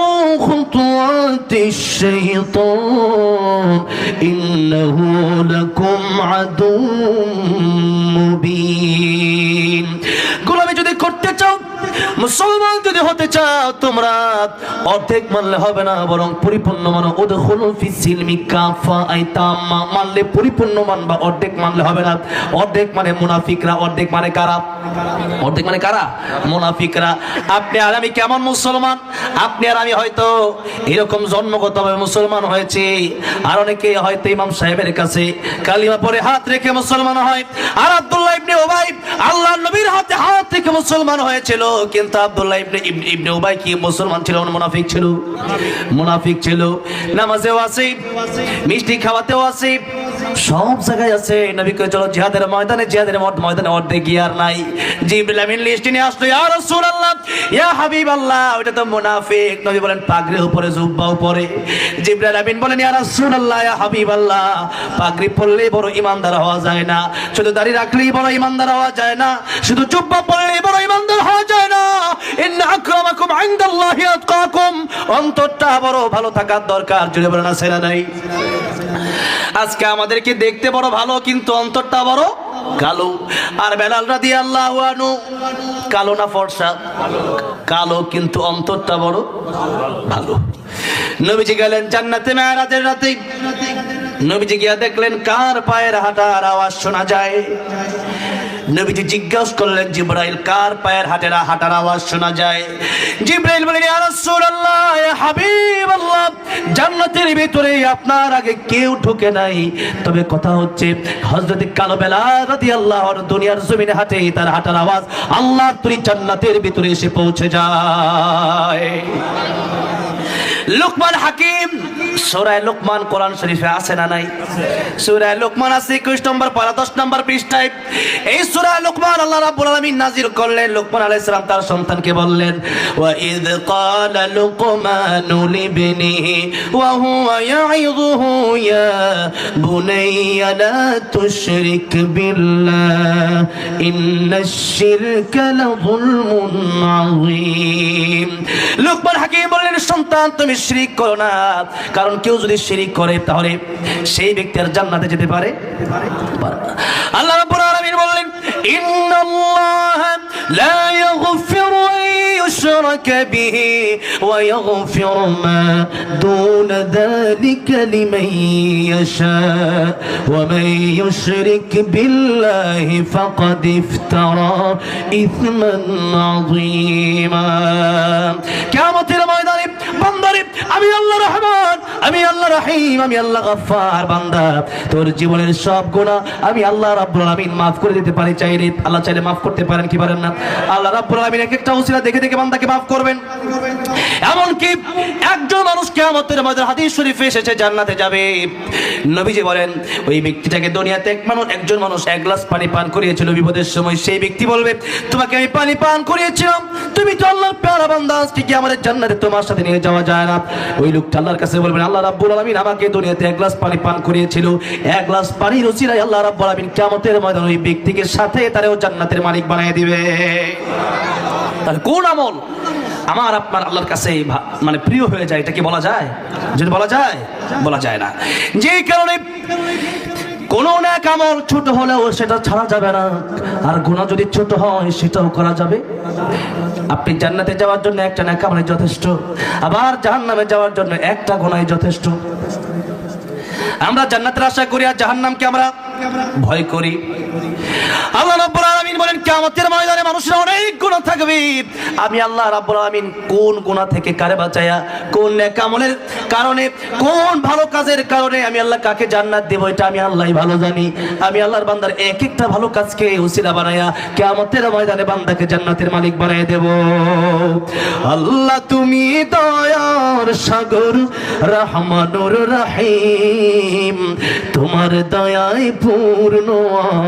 খুতুওয়াতিশ শাইতান ইন্নাহু লাকুম আদুউম মুবিন। গোলামি যদি করতে চাও মুসলমান যদি হতে চাও তোমরা অর্ধেক মানলে হবে না, বরং পরিপূর্ণ মানো। উদখুলু ফিস সিলমি কাফা, আইতাম্মা মানলে পরিপূর্ণ মানবা, অর্ধেক মানলে হবে না। অর্ধেক মানে মুনাফিকরা, অর্ধেক মানে কারা? অর্ধেক মানে কারা? মুনাফিকরা। আপনি আর আমি কেমন মুসলমান? আপনি আর আমি হয়তো এরকম জন্মগতভাবে মুসলমান হয়েছে, আর অনেকে হয়তো ইমাম সাহেবের কাছে কালিমা পড়ে হাত রেখে মুসলমান হয়। আর আব্দুল্লাহ ইবনে উবাই আল্লাহর নবীর হাতে হাত রেখে মুসলমান হয়েছিল, কিন্তু আব্দুল্লাহ ইবনে উবাই কি মুসলমান ছিল? মুনাফিক ছিল। মুনাফিক ছিল। নামাজেও আছে, মিষ্টি খাওয়াতেও আছে, সব জায়গায় আছে। নবী কই চলো জিহাদের ময়দানে, জিহাদের ময়দানে অর্ধেক গিয়ার নাই। জিবরিল আমিন লিস্ট নিয়ে আসলো, ইয়া রাসূলুল্লাহ, ইয়া হাবিবাল্লাহ, ওটা তো মুনাফিক। নবী বলেন পাগড়ি উপরে, জুব্বা উপরে। জিবরিল আমিন বলেন ইয়া রাসূলুল্লাহ, ইয়া হাবিবাল্লাহ, পাগড়ি পরলেই বড় ইমানদার হওয়া যায় না, শুধু দাড়ি রাখলেই বড় ইমানদার হওয়া যায় না, শুধু জুব্বা পরলেই বড় ইমানদার হওয়া যায় না। ইন্না আকরামাকুম ইনদাল্লাহি আতকাকুম, অন্তরটা বড় ভালো থাকার দরকার। জুড়ে বলেন আছে না নাই? আজকে আমাদেরকে দেখতে বড় ভালো, কিন্তু অন্তরটা বড় কালো। আর বেলাল রাদিয়াল্লাহু আনহু কালো না ফর্সা? কালো, কিন্তু অন্তরটা বড় ভালো। নবীজি গেলেন জান্নাতে মেরাজের রাতে। নবীজি গিয়া দেখলেন কার পায়ের হাঁটার আওয়াজ শোনা যায়। নবীজি জিজ্ঞাসা করলেন জিবরাইল, কার পায়ের হাঁটার আওয়াজ শোনা যায়? জিবরাইল বলেন ইয়া রাসূলুল্লাহ, ইয়া হাবিবাল্লাহ, জান্নাতের ভিতরে আপনার আগে কেউ ঢোকে নাই, তবে কথা হচ্ছে হযরত কালো বেলাল রাদিয়াল্লাহু আনহু দুনিয়ার জমিনে হাঁটে, তার হাঁটার আওয়াজ আল্লাহর তৈরি জান্নাতের ভিতরে এসে পৌঁছে যায়। লুকমান হাকিম, সূরা লুকমান কোরআন শরীফে আছে না নাই? সূরা লুকমান আছে 21 নম্বর পারা 10 নম্বর পৃষ্ঠায়। এই সূরা লুকমান আল্লাহ রাব্বুল আলামিন নাযিল করলেন। লুকমান আলাইহিস সালাম তার সন্তানকে বললেন, ওয়া ইয ক্বালা লুকমানু লিবনিহি ওয়া হুয়া ইয়াইযুহু ইয়া বুনাইয়া লা তুশরিক বিল্লাহ ইন্নাশ শিরকা লাযুলমুন আযীম। লুকমান হাকিম বললেন, সন্তান তুমি শিরক করো না, কারণ কেউ যদি শিরক করে তাহলে সেই ব্যক্তি আর জান্নাতে যেতে পারে না। আল্লাহ রাব্বুল আলামিন বললেন, ইন্নাল্লাহা লা ইয়াগফিরু আন ইউশরাকা বিহি ওয়া ইয়াগফিরু মা দুনা যালিকা লিমান ইয়াশা ওয়া মান ইউশরিক বিল্লাহি ফাকাদ ইফতারা ইসমান আযীমা। কিয়ামতের ময়দানে বান্দারে, আমি আল্লাহ রহমান, আমি আল্লাহ রহিম, আমি আল্লাহ গফফার। বান্দা তোর জীবনের সব গুনাহ আমি আল্লাহ রাব্বুল আলামিন maaf করে দিতে পারি। চাইলে আল্লাহ চাইলে maaf করতে পারেন কি পারেন না? আল্লাহ রাব্বুল আলামিন এক একটা উসিলা দেখে দেখে বান্দাকে maaf করবেন। এমন কি একজন মানুষ কিয়ামতের ময়দানে হাদিস শরীফে এসেছে জান্নাতে যাবে। নবীজি বলেন ওই ব্যক্তিটাকে দুনিয়াতে একজন মানুষ এক গ্লাস পানি পান করিয়েছিল বিপদের সময়। সেই ব্যক্তি বলবে, তোমাকে আমি পানি পান করিয়েছিলাম, তুমি তো আল্লাহর প্যারা বান্দা, আজকে কি আমাদের জান্নাতে তোমার সাথে নিয়ে যাওয়া যায় না? ওই লোকটা আল্লাহর কাছে বলবেন, আল্লাহ রাব্বুল আলামিন আমাকে দুনিয়াতে এক গ্লাস পানি পান করিয়েছিল, এক গ্লাস পানির উসিলায় আল্লাহ রাব্বুল আলামিন কিয়ামতের ময়দানে ওই ব্যক্তিকে সাথে তারও জান্নাতের মালিক বানিয়ে দিবে। তাহলে কোন আমল আমার আপনার আল্লাহর কাছে মানে প্রিয় হয়ে যায়, এটা কি বলা যায়? যদি বলা যায়, বলা যায় না। যে কারণে কোন নেক আমল ছোট হলেও সেটা ছাড়া যাবে না, আর গুনাহ যদি ছোট হয় সেটাও করা যাবে। আপনি জান্নাতে যাওয়ার জন্য একটা নেক আমল যথেষ্ট, আবার জাহান্নামে যাওয়ার জন্য একটা গুনাহ যথেষ্ট। আমরা জান্নাতের আশা করি আর জাহান্নামকে আমরা ভয় করি। আল্লাহ রাব্বুল আলামিন বলেন কিয়ামতের ময়দানে মানুষের অনেক গুনাহ থাকবে, আমি আল্লাহ রাব্বুল আলামিন কোন গুনাহ থেকে কারে বাঁচায়া, কোন নেক আমলের কারণে, কোন ভালো কাজের কারণে আমি আল্লাহ কাকে জান্নাত দেব এটা আমি আল্লাহই ভালো জানি। আমি আল্লাহর বান্দার এক একটা ভালো কাজকে উসিলা বানায়া কিয়ামতের ময়দানে বান্দাকে জান্নাতের মালিক বানিয়ে দেব। আল্লাহ তুমি দয়ার সাগর, রহমানুর রহিম, তোমার দয়ায় পূর্ণ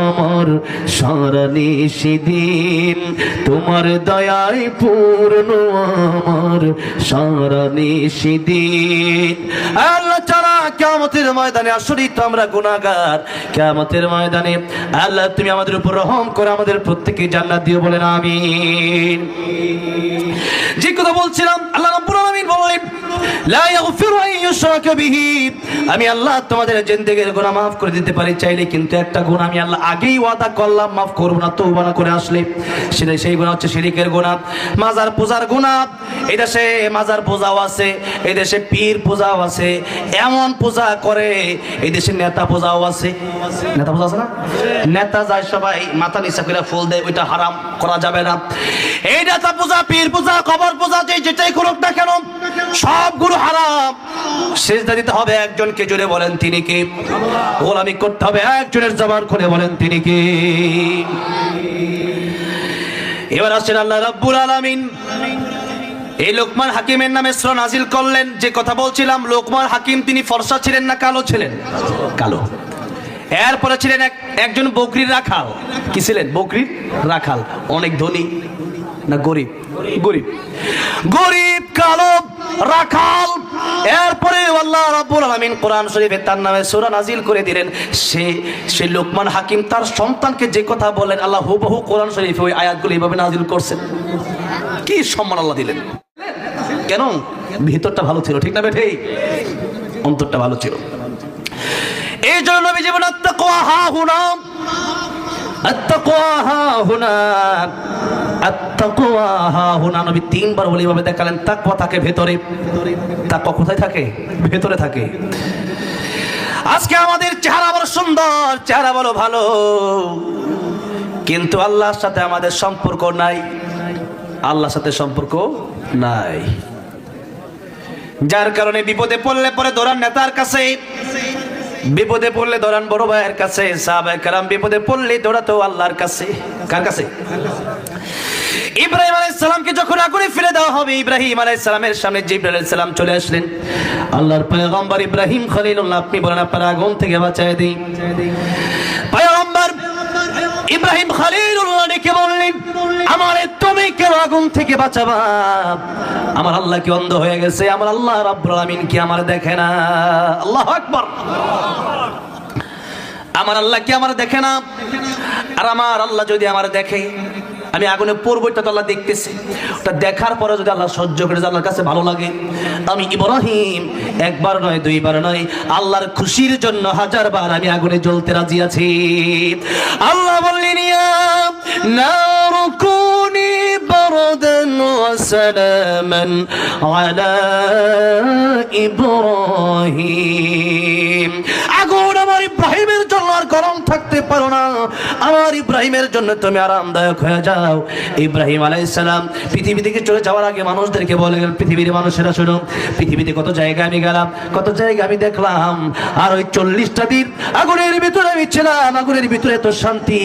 আমার সারা নিশিদিন, তোমার দয়ায় পূর্ণ আমার সারা নিশিদিন। আল্লাহ ছাড়া কিয়ামতের ময়দানে আসলেই তো আমরা গুনাহগার। কিয়ামতের ময়দানে আল্লাহ তুমি আমাদের উপর রহম করে আমাদের প্রত্যেককে জান্নাত দিও, বলেন আমিন। যে কথা বলছিলাম, আল্লাহ রাব্বুল আলামিন বলেন লা ইয়াগফিরু আন ইউশরাকা বিহি, আমি আল্লাহ তোমাদের জিন্দেগীর গুনাহ গুনাহ মাফ করে দিতে পারি চাইলে, কিন্তু একটা গুনাহ আমি আল্লাহ আগেই ওয়াদা করলাম মাফ করব না, তওবা না করে আসলে। সেই গুনাহ হচ্ছে শিরকের গুনাহ, মাজার পূজার গুনাহ। এই দেশে মাজার পূজাও আছে, এই দেশে পীর পূজাও আছে, এমন পূজা করে এই দেশে নেতা পূজাও আছে। নেতা পূজা আছে না? নেতা যায় সবাই মাথা নিচা করে ফুল দেয়, ওইটা হারাম, করা যাবে না। এই নেতা পূজা, পীর পূজা, কবর পূজা, যেটাই করুক না কেন সবগুলো হারাম। সিজদা দিতে হবে একজনকে, জোরে বলেন তিনি কে? গোলামি করতে হবে একজনের, জবান খুলে বলেন তিনি কে? এবার আসেন আল্লাহ রাব্বুল আলামিন এই লোকমান হাকিমের নামে সূরা নাজিল করলেন। যে কথা বলছিলাম, লোকমান হাকিম তিনি ফর্সা ছিলেন না কালো ছিলেন? কালো। এরপরে ছিলেন একজন বকরির রাখাল। কি ছিলেন? বকরির রাখাল। অনেক ধনী না গরিব? গরিব। গরিব, কালো, রাখাল। এরপরে আল্লাহ রাব্বুল আলামিন কোরআন শরীফে তার নামে সূরা নাজিল করে দিলেন। সে লোকমান হাকিম তার সন্তানকে যে কথা বলেন আল্লাহ হুবহু কোরআন শরীফে ওই আয়াতগুলো এইভাবে নাজিল করছেন। কি সম্মান আল্লাহ দিলেন! কেন? ভিতরটা ভালো ছিল, ঠিক না বেঠি? অন্তরটা ভালো ছিল। এই জন্য নবীজি বলেন আত্তাকওয়া হা হুনা, আত্তাকওয়া হা হুনা, আত্তাকওয়া হা হুনা। নবী তিনবার বলে এইভাবে দেখালেন তাকওয়া থাকে ভেতরে। তাকওয়া কোথায় থাকে? ভেতরে থাকে। আজকে আমাদের চেহারা বড় সুন্দর, চেহারা বড় ভালো, কিন্তু আল্লাহর সাথে আমাদের সম্পর্ক নাই। আল্লাহর সাথে সম্পর্ক নাই, যার কারণে বিপদে পড়লে পরে দৌড়ান নেতার কাছে, বিপদে পড়লে দৌড়ান বড় ভাইয়ের কাছে। সাহাবায়ে কেরাম বিপদে পড়লে দৌড়াতো আল্লাহর কাছে। কার কাছে? ইব্রাহিম আলাইহিস সালামকে যখন আগুনে ফেলে দেওয়া হবে, ইব্রাহিম আলাইহিস সালামের সামনে জিবরাইল আলাইহিস সালাম চলে আসলেন। আল্লাহর পয়গম্বর ইব্রাহিম খলিলুল্লাহ, আপনি বলেন আপনার আগুন থেকে বাঁচায় দিই। পয়গম্বর ইব্রাহিম খলিলুল্লাহ ডেকে বললেন, আমারে তুমি কেন আগুন থেকে বাঁচাবা? আমার আল্লাহ কি অন্ধ হয়ে গেছে? আমার আল্লাহ রাব্বুল আলামিন কি আমার দেখে না? আল্লাহু আকবার। আমার আল্লাহ কি আমার দেখে না? আর আমার আল্লাহ যদি আমার দেখে, আমি আগুনে পড়বো, এটা তো আল্লাহ দেখতেছে। ওটা দেখার পরে যদি আল্লাহ সহ্য করে, আল্লাহর কাছে ভালো লাগে, আমি ইব্রাহিম একবার নয় দুইবার নয়, আল্লাহর খুশির জন্য 1000 বার আমি আগুনে জ্বলতে রাজি আছি। আল্লাহ বললেন, ইয়া নারু কুনি বারদান ওয়া সালামান আলা ইব্রাহিম। আগুন আমার ইব্রাহিমের জন্য আর গরম থাকতে পারো না, আমার ইব্রাহিমের জন্য তুমি আরামদায়ক হয়ে যাও। ইব্রাহিম আলাইহিস সালাম পৃথিবী থেকে চলে যাওয়ার আগে মানুষদেরকে বলেন, পৃথিবীর মানুষেরা শোনো, পৃথিবীতে কত জায়গায় আমি গেলাম, কত জায়গা আমি দেখলাম, আর ওই 40টা দিন আগুনের ভিতরে আমি ছিলাম। আগুনের ভিতরে এত শান্তি,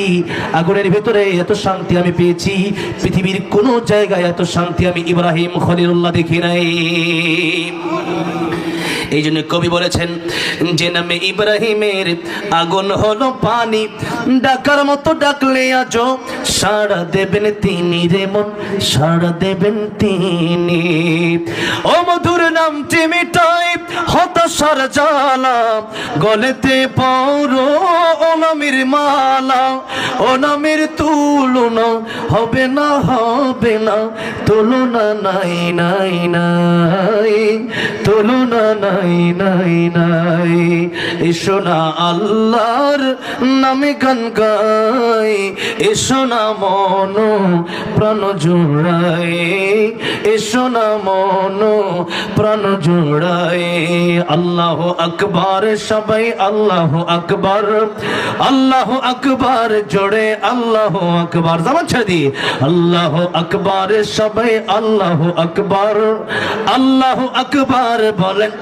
আগুনের ভিতরে এত শান্তি আমি পেয়েছি, পৃথিবীর কোন জায়গায় এত শান্তি আমি ইব্রাহিম খলিলুল্লাহ দেখি নাই। এই জন্য কবি বলেছেন, যে নামে ইব্রাহিমের আগুন হলো পানি, ডাকার মতো ডাকলে আজো সাড়া দেবেন তিনি রে মন, সাড়া দেবেন তিনি। ও মধুর নামটি মিটাই হতাশার জ্বালা, গলেতে পরো ও নামের মালা, ও নামের তুলনা হবে না, হবে না, তুলনা নাই নাই নাই, তুলনা নাই নাই নাই। এসো না আল্লাহর নামে গান গাই, এসো না মন প্রাণ জোড়াই, এসো না মন প্রাণ জোড়াই। আল্লাহু আকবার, সবাই আল্লাহু আকবার, আল্লাহু আকবার জোড়ে আল্লাহু আকবার। জামান ছাদি আল্লাহু আকবার, সবাই আল্লাহু আকবার, আল্লাহু আকবার বলেন।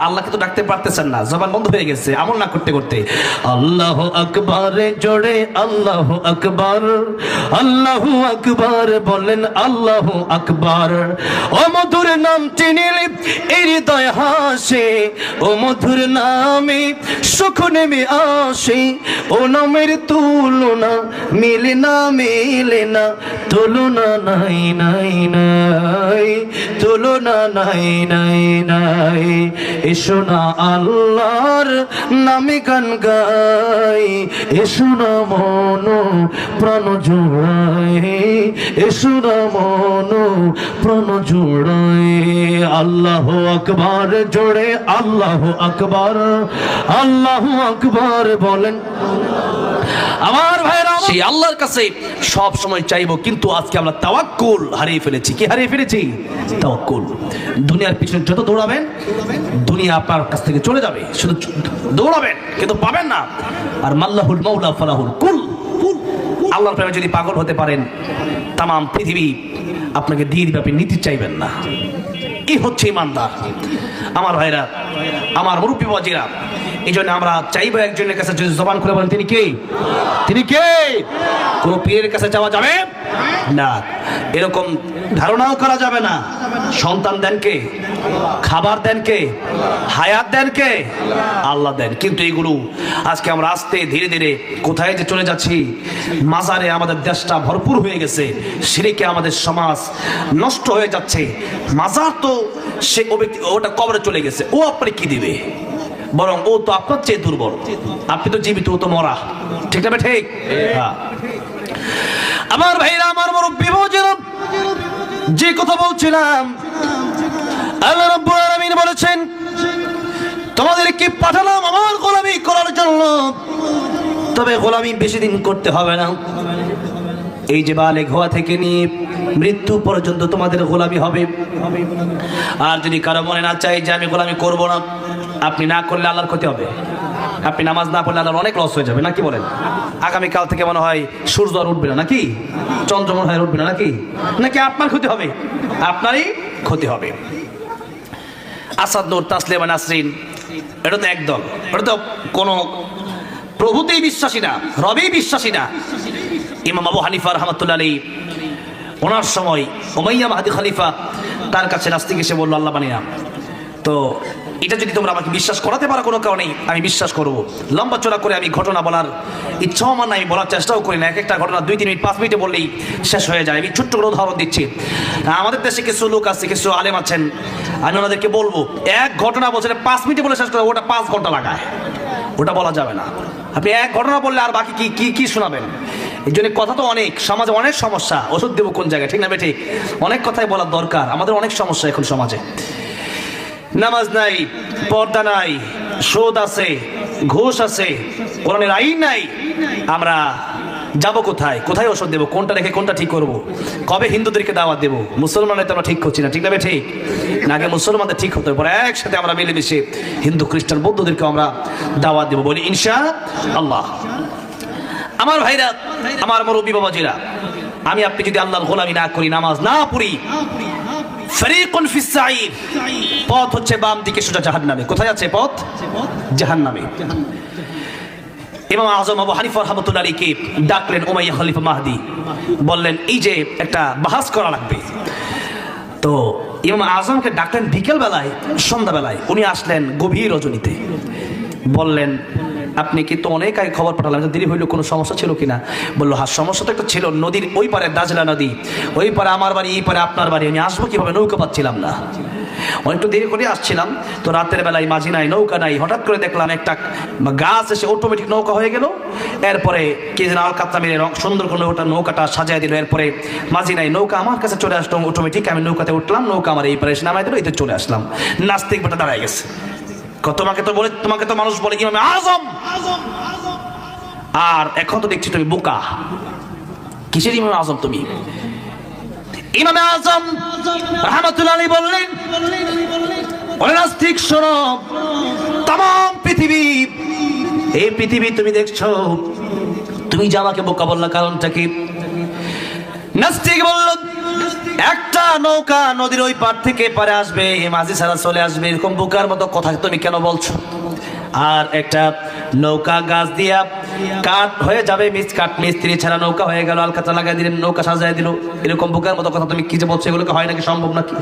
আল্লাহকে তো ডাকতে পারতেছেন না, জবান বন্ধ হয়ে গেছে আমল না করতে করতে। আল্লাহু আকবার জোড়ে আল্লাহু আকবার, আল্লাহু আকবার বলেন আল্লাহু আকবার। ও মধুর নাম চিনিলে এই হৃদয় হাসে, ও মধুর নামে সুখ নেমে আসে, ও নামের তুলনা মিলে না, মিলে না, তুলনা নাই নাই নাই, তুলনা নাই নাই নাই। এসো না আল্লাহর নামে গান গাই, এসো না মন প্রাণ জোড়াই, এসো না মন প্রাণ জোড়াই। আল্লাহু আকবার জোড়ে আল্লাহু আকবার, আল্লাহু আকবার বলেন। আমার ভাইরা সেই আল্লাহর কাছে সব সময় চাইবো, কিন্তু আজকে আমরা তাওয়াক্কুল হারিয়ে ফেলেছি। কি হারিয়ে ফেলেছি? তাওয়াক্কুল। দুনিয়ার পিছনে যত দৌড়াবেন দুনিয়া আপনার কাছ থেকে চলে যাবে, শুধু দৌড়াবেন কিন্তু পাবেন না। আর মাল্লাহুল মাওলা ফালাহুল কুল, আল্লাহর প্রেমে যদি পাগল হতে পারেন তামাম পৃথিবী আপনাকে দিয়ে দিবে, আপনি নিতে চাইবেন না। এই হচ্ছে ইমানদার। আমার ভাইরা, আমার মুরব্বী বাবাজিরা, এই জন্য আমরা চাইবো একজনের কাছে যদি জবান খুলে বলেন তিনি কে? তিনি কে? কোন পীরের কাছে যাওয়া যাবে না, এরকম ধারণাও করা যাবে না। সন্তান দেন কে? খাবার দেন কে? হায়াত দেন কে? আল্লাহ দেন। কিন্তু এগুলো আজকে আমরা আস্তে ধীরে ধীরে কোথায় যে চলে যাচ্ছি। মাজারে আমাদের দেশটা ভরপুর হয়ে গেছে, শিরকে আমাদের সমাজ নষ্ট হয়ে যাচ্ছে। মাজার তো সে ওটা কবরে চলে গেছে, ও আপনি কি দিবে? বরং ও তো আপনার চেয়ে দুর্বল, আপনি তো জীবিত, ও তো মরা। ঠিক না? ঠিক। আমার ভাইরা, আমার মুরব্বি বাবাজিরা, যে কথা বলছিলাম, আল্লাহ রাব্বুল আলামিন বলেছেন তোমাদেরকে পাঠালাম আমার গোলামি করার জন্য, তবে গোলামি বেশি দিন করতে হবে না। এই যে বালেগ হওয়া থেকে নিয়ে মৃত্যু পর্যন্ত তোমাদের গোলামি হবে। আর যদি কারো মনে না চাই যে আমি গোলামি করব না, আপনি না করলে আল্লাহর ক্ষতি হবে। আপনি নামাজ না পড়লে আল্লাহর অনেক লস হয়ে যাবে, নাকি বলেন? আগামীকাল থেকে মনে হয় সূর্য আর উঠবে না, নাকি চন্দ্র মনে হয় উঠবে না, নাকি নাকি আপনার ক্ষতি হবে? আপনারই ক্ষতি হবে। আসাদ নূর, তাসলিমা নাসরিন, এটা তো একদল, এটা তো কোনো প্রভুতেই বিশ্বাসী না, রবেই বিশ্বাসী না। ইমাম আবু হানিফা রাহমাতুল্লাহ আলাইহি, ওনার সময় উমাইয়া মাহদী খলিফা তার কাছে নাস্তিক এসে বলল আল্লাহ বানি না। তো এটা যদি তোমরা আমাকে বিশ্বাস করাতে পারো কোনো কারণেই, আমি বিশ্বাস করবো। লম্বা চড়া করে আমি ঘটনা বলার ইচ্ছাও আমার নাই, বলার চেষ্টাও করি না। এক একটা ঘটনা 2-3 মিনিট 5 মিনিটে বললেই শেষ হয়ে যায়। আমি ছোট্ট করে উদাহরণ দিচ্ছি। আমাদের দেশে কিছু লোক আছে, কিছু আলেম আছেন, আমি ওনাদেরকে বলবো এক ঘটনা বলছে 5 মিনিটে বলে শেষ করে, ওটা 5 ঘন্টা লাগায়। ওটা বলা যাবে না। আপনি এক ঘটনা বললে আর বাকি কি কি কি শোনাবেন? এই জন্য কথা তো অনেক, সমাজে অনেক সমস্যা। ওষুধ দেবো কোন জায়গায়? ঠিক না ঠিক? অনেক কথাই বলার দরকার। আমাদের অনেক সমস্যা এখন সমাজে। নামাজ নাই, পর্দা নাই, সুদ আছে, ঘুষ আছে, কোরআনের আইন নাই। আমরা যাবো কোথায়? কোথায় ওষুধ দেবো? কোনটা রেখে কোনটা ঠিক করব? কবে হিন্দুদেরকে দাওয়াত দেবো? মুসলমানের তো আমরা ঠিক করছি না। ঠিক না ঠিক? না, আগে মুসলমানদের ঠিক হতে পরে একসাথে আমরা মিলেমিশে হিন্দু, খ্রিস্টান, বৌদ্ধদেরকে আমরা দাওয়াত দেবো, বলি ইনশাআল্লাহ। আমার ভাইরা, আমার মুরব্বি বাবাজিরা, আমি আপনি যদি আল্লাহর গোলামি না করি, নামাজ না পড়ি, ফারিকুন ফিস সাঈর, পথ হচ্ছে বাম দিকে সোজা জাহান্নামে। কোথায় আছে পথ? জাহান্নামে। ইমাম আযম আবু হানিফা রাহমাতুল্লাহ আলাইহি ডাকলেন উমাইয়া খলিফা মাহদী, বললেন এই যে একটা বাহাস করা লাগবে। তো ইমাম আযমকে ডাকলেন বিকেল বেলায়, সন্ধ্যা বেলায়। উনি আসলেন গভীর রজনীতে, বললেন আপনি কিন্তু অনেক আগে খবর পাঠালাম, দেরি হইলো, কোনো সমস্যা ছিল কিনা? বললো হ্যাঁ, সমস্যা তো একটা ছিল। নদীর ওই পারে দাজলা নদী, ওই পারে আমার বাড়ি, এই পারে আপনার বাড়ি। আমি আসবো কিভাবে? নৌকা পাচ্ছিলাম না, অনেকটু দেরি করে আসছিলাম। তো রাতের বেলায় মাঝি নাই, নৌকা নাই। হঠাৎ করে দেখলাম একটা গাছ এসে অটোমেটিক নৌকা হয়ে গেল। এরপরে কে যেন আলকাতরা মেরে সুন্দর করে নৌকাটা সাজায় দিল। এরপরে মাঝি নাই, নৌকা আমার কাছে চলে আসলো অটোমেটিক। আমি নৌকাতে উঠলাম, নৌকা আমার এই পারে এসে নামাই দিল, এতে চলে আসলাম। নাস্তিক বেটা দাঁড়ায় গেছে, তোমাকে তো মানুষ বলে ইমাম আযম, আর এখন তো দেখছি তুমি বোকা। কিসের ইমাম আযম তুমি? ইমাম আযম রাহমাতুল্লাহ আলাইহি বললেন, ওরে নাস্তিক শোনো, তামাম পৃথিবী, এই পৃথিবী তুমি দেখছো, তুমি যে আমাকে বোকা বললা, কারণটা কি? নাস্তিক বলল, একটা নৌকা নদীর ওই পার থেকে পারে আসবে, মাঝি ছাড়া চলে আসবে, এরকম বোকার মতো কথা তুমি কেন বলছো? আর একটা নৌকা গাছ দিয়া কাঠ হয়ে যাবে, কাঠ মিস্ত্রি ছাড়া নৌকা হয়ে গেল, আলকাতরা লাগাই দিলেন, নৌকা সাজাই দিল, এরকম বোকার মতো কথা তুমি কি যে বলছো? এগুলোকে হয় নাকি? সম্ভব নাকি?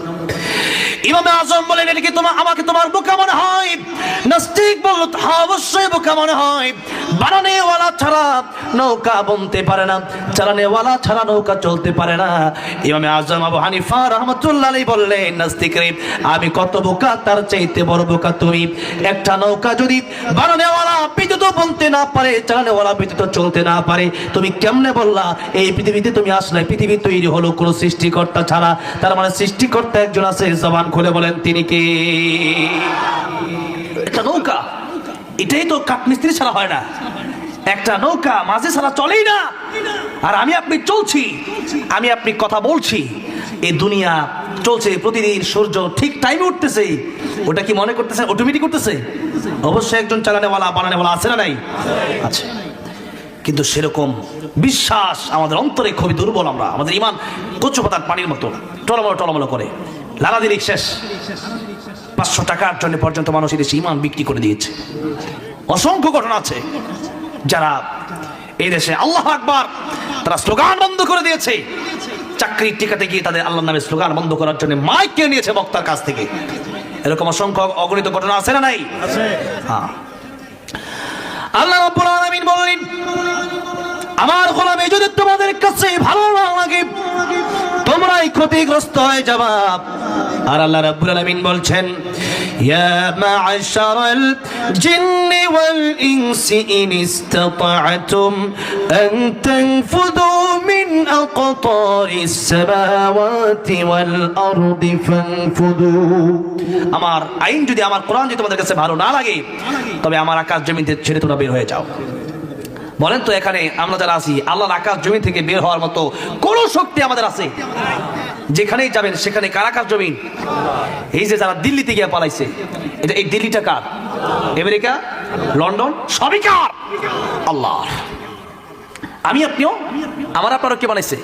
ইমামে আজম বলেন, এটা কি আমাকে তোমার বোকা মনে হয়? নাস্তিক বলল, হ্যাঁ অবশ্যই বোকা মনে হয়। বানানেওয়ালা ছাড়া নৌকা বনতে পারে না, চালানেওয়ালা ছাড়া নৌকা চলতে পারে না। ইমামে আজম আবু হানিফা রাহমাতুল্লাহ আলাইহি বললেন, নাস্তিক রে, আমি কত বোকা, তার চাইতে বড় বোকা তুমি। একটা নৌকা যদি বানানেওয়ালা বিদ্যুৎ বনতে না পারে, চালানেওয়ালা বিদ্যুৎ চলতে না পারে, তুমি কেমনে বললা এই পৃথিবীতে তুমি আসলে? পৃথিবী তৈরি হলো কোনো সৃষ্টিকর্তা ছাড়া, তার মানে সৃষ্টিকর্তা একজন আছে। জবান খুলে বলেন তিনি কে? একটা নৌকা, এটাই তো কাঠমিস্ত্রি ছাড়া হয় না। একটা নৌকা মাঝে ছাড়া চলেই না। আর আমি আপনি চলছি, আমি আপনি কথা বলছি, এই দুনিয়া চলছে, প্রতিদিন সূর্য ঠিক টাইমে উঠতেছে। ওটা কি মনে করতেছে অটোমেটিক করতেছে? অবশ্যই একজন চালানেওয়ালা বানানেওয়ালা আছে না নাই? আছে। কিন্তু সেরকম বিশ্বাস আমাদের অন্তরে খুবই দুর্বল। আমাদের ইমান কচু পাতার পানির মতো টলমলো টলমলো করে। লালা দিলিক শেষ, 500 টাকার জন্য পর্যন্ত মানুষ এদেশে ইমান বিক্রি করে দিয়েছে। অসংখ্য ঘটনা আছে যারা এই দেশে আল্লাহু আকবার তারা স্লোগান বন্ধ করে দিয়েছে। চাকরি টিকাতে গিয়ে তাদের আল্লাহর নামে স্লোগান বন্ধ করার জন্য মাইক কিনে নিয়েছে বক্তার কাছ থেকে। এরকম অসংখ্য অগণিত ঘটনা আছে না নাই? হ্যাঁ। আল্লাহ রাব্বুল আলামিন বলেন, আমার গোলামি যদি তোমাদের কাছে ভালো না লাগে, তোমরাই ক্ষতিগ্রস্ত হয়ে যাবা। আর আল্লাহ রাব্বুল আলামিন বলছেন, ইয়া মা'আশারাল জিন্নি ওয়াল ইনসি ইন ইসতাতা'তুম আন তানফুযু মিন আকতারিস সামাওয়াতি ওয়াল আরদি ফানফুযু। আমার আইন যদি, আমার কোরআন যদি তোমাদের কাছে ভালো না লাগে, তবে আমার আকাশ জমিন ছেড়ে তোমরা বের হয়ে যাও। বলেন তো, এখানে আমরা যারা আছি, আল্লাহর আকাশ জমিন থেকে বের হওয়ার মতো কোন শক্তি আমাদের আছে? যেখানেই যাবেন সেখানে কার আকাশ জমিন? এই যে যারা দিল্লিতে গিয়ে পালাইছে, এটা এই দিল্লিটা কার? আমেরিকা, লন্ডন, সবই কার? আল্লাহর। আমি আপনিও, আমার আপনারও কে বানাইছে?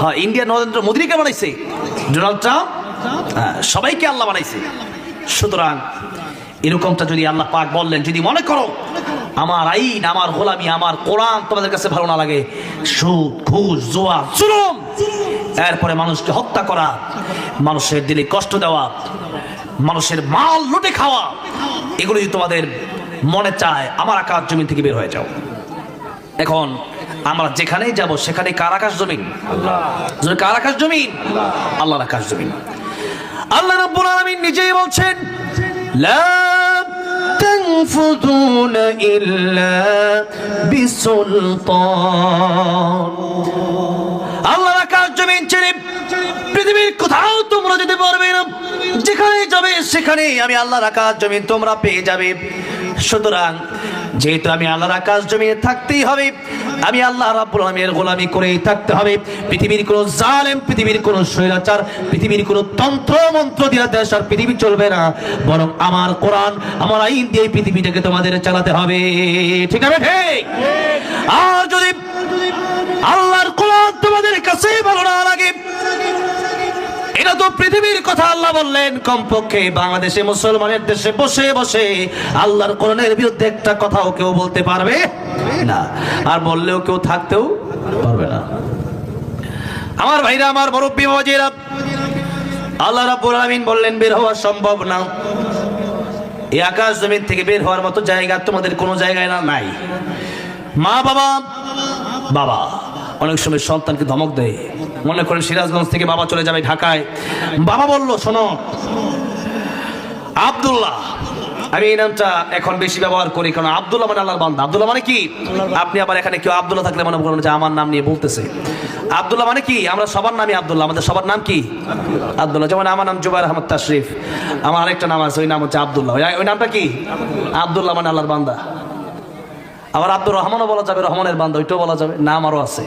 হ্যাঁ, ইন্ডিয়া নরেন্দ্র মোদী কে বানাইছে? Donald Trump? সবাইকে আল্লাহ বানাইছে। সুতরাং এরকমটা যদি আল্লাহ পাক বললেন, যদি মনে করো আমার আইন, আমার গোলামি, আমার কোরআন তোমাদের কাছে ভালো না লাগে, সুদ, ঘুষ, জুয়া, জুলুম, এরপরে মানুষকে হত্যা করা, মানুষের দিলে কষ্ট দেওয়া, মানুষের মাল লুটে খাওয়া, এগুলো যদি তোমাদের মনে চায়, আমার আকাশ জমিন থেকে বের হয়ে যাও। এখন আমরা যেখানেই যাব সেখানে কার আকাশ জমিন? কার আকাশ জমিন? আল্লাহর আকাশ জমিন। আল্লাহ রাব্বুল আলামিন নিজেই বলছেন, লা تنفذون إلا بسلطان। আল্লাহর আকাশ জমিন ছেড়ে পৃথিবীর কোথাও তোমরা যেতে পারবে না। যেখানে যাবে সেখানে আমি আল্লাহর আকাশ জমিন তোমরা পেয়ে যাবে। সুতরাং যেহেতু আমি আল্লাহর আকাশ জমিনে থাকতেই হবে, আমি আল্লাহ রাব্বুল আলামিনের গোলামি করেই থাকতে হবে। পৃথিবীর কোন জালেম, পৃথিবীর কোন স্বৈরাচার, পৃথিবীর কোন তন্ত্র মন্ত্র দিয়ে দেশ আর পৃথিবী চলবে না, বরং আমার কোরআন, আমার আইন দিয়ে পৃথিবীটাকে তোমাদের চালাতে হবে। ঠিক আছে? ঠিক। আর যদি আল্লাহর কোরআন তোমাদের কাছে ভালো না লাগে, এটা তো পৃথিবীর কথা আল্লাহ বললেন, কমপক্ষে বাংলাদেশে মুসলমানের দেশে বসে বসে আল্লাহর কোরআনের বিরুদ্ধে একটা কথাও কেউ বলতে পারবে না, আর বললেও কেউ থাকতেও পারবে না। আমার ভাইরা, আমার মুরব্বি বাবাজিরা, আল্লাহ রাব্বুল আলামিন বললেন বের হওয়া সম্ভব না। এই আকাশ জমিন থেকে বের হওয়ার মতো জায়গা তোমাদের কোনো জায়গায় না নাই। মা বাবা অনেক সময় সন্তানকে ধমক দেয়। মনে করেন সিরাজগঞ্জ থেকে বাবা চলে যাবে ঢাকায়, বাবা বলল, শোনো আব্দুল্লাহ, আমি এই নামটা এখন বেশি ব্যবহার করি, কারণ আব্দুল্লাহ মানে আল্লাহর বান্দা। আব্দুল্লাহ মানে কি? আপনি আবার এখানে কেউ আব্দুল্লাহ থাকলে মনে করেন যে আমার নাম নিয়ে বলতেছে। আব্দুল্লাহ মানে কি? আমরা সবার নামই আব্দুল্লাহ, আমাদের সবার নাম কি? আব্দুল্লাহ। যেমন আমার নাম জুবাইর আহমদ তাশরিফ, আমার আরেকটা নাম আছে, ওই নাম হচ্ছে আব্দুল্লাহ। ওই নামটা কি? আব্দুল্লাহ মানে আল্লাহর বান্দা। আবার আব্দুর রহমানও বলা যাবে, রহমানের বান্দা, ওইটাও বলা যাবে, নাম আরো আছে।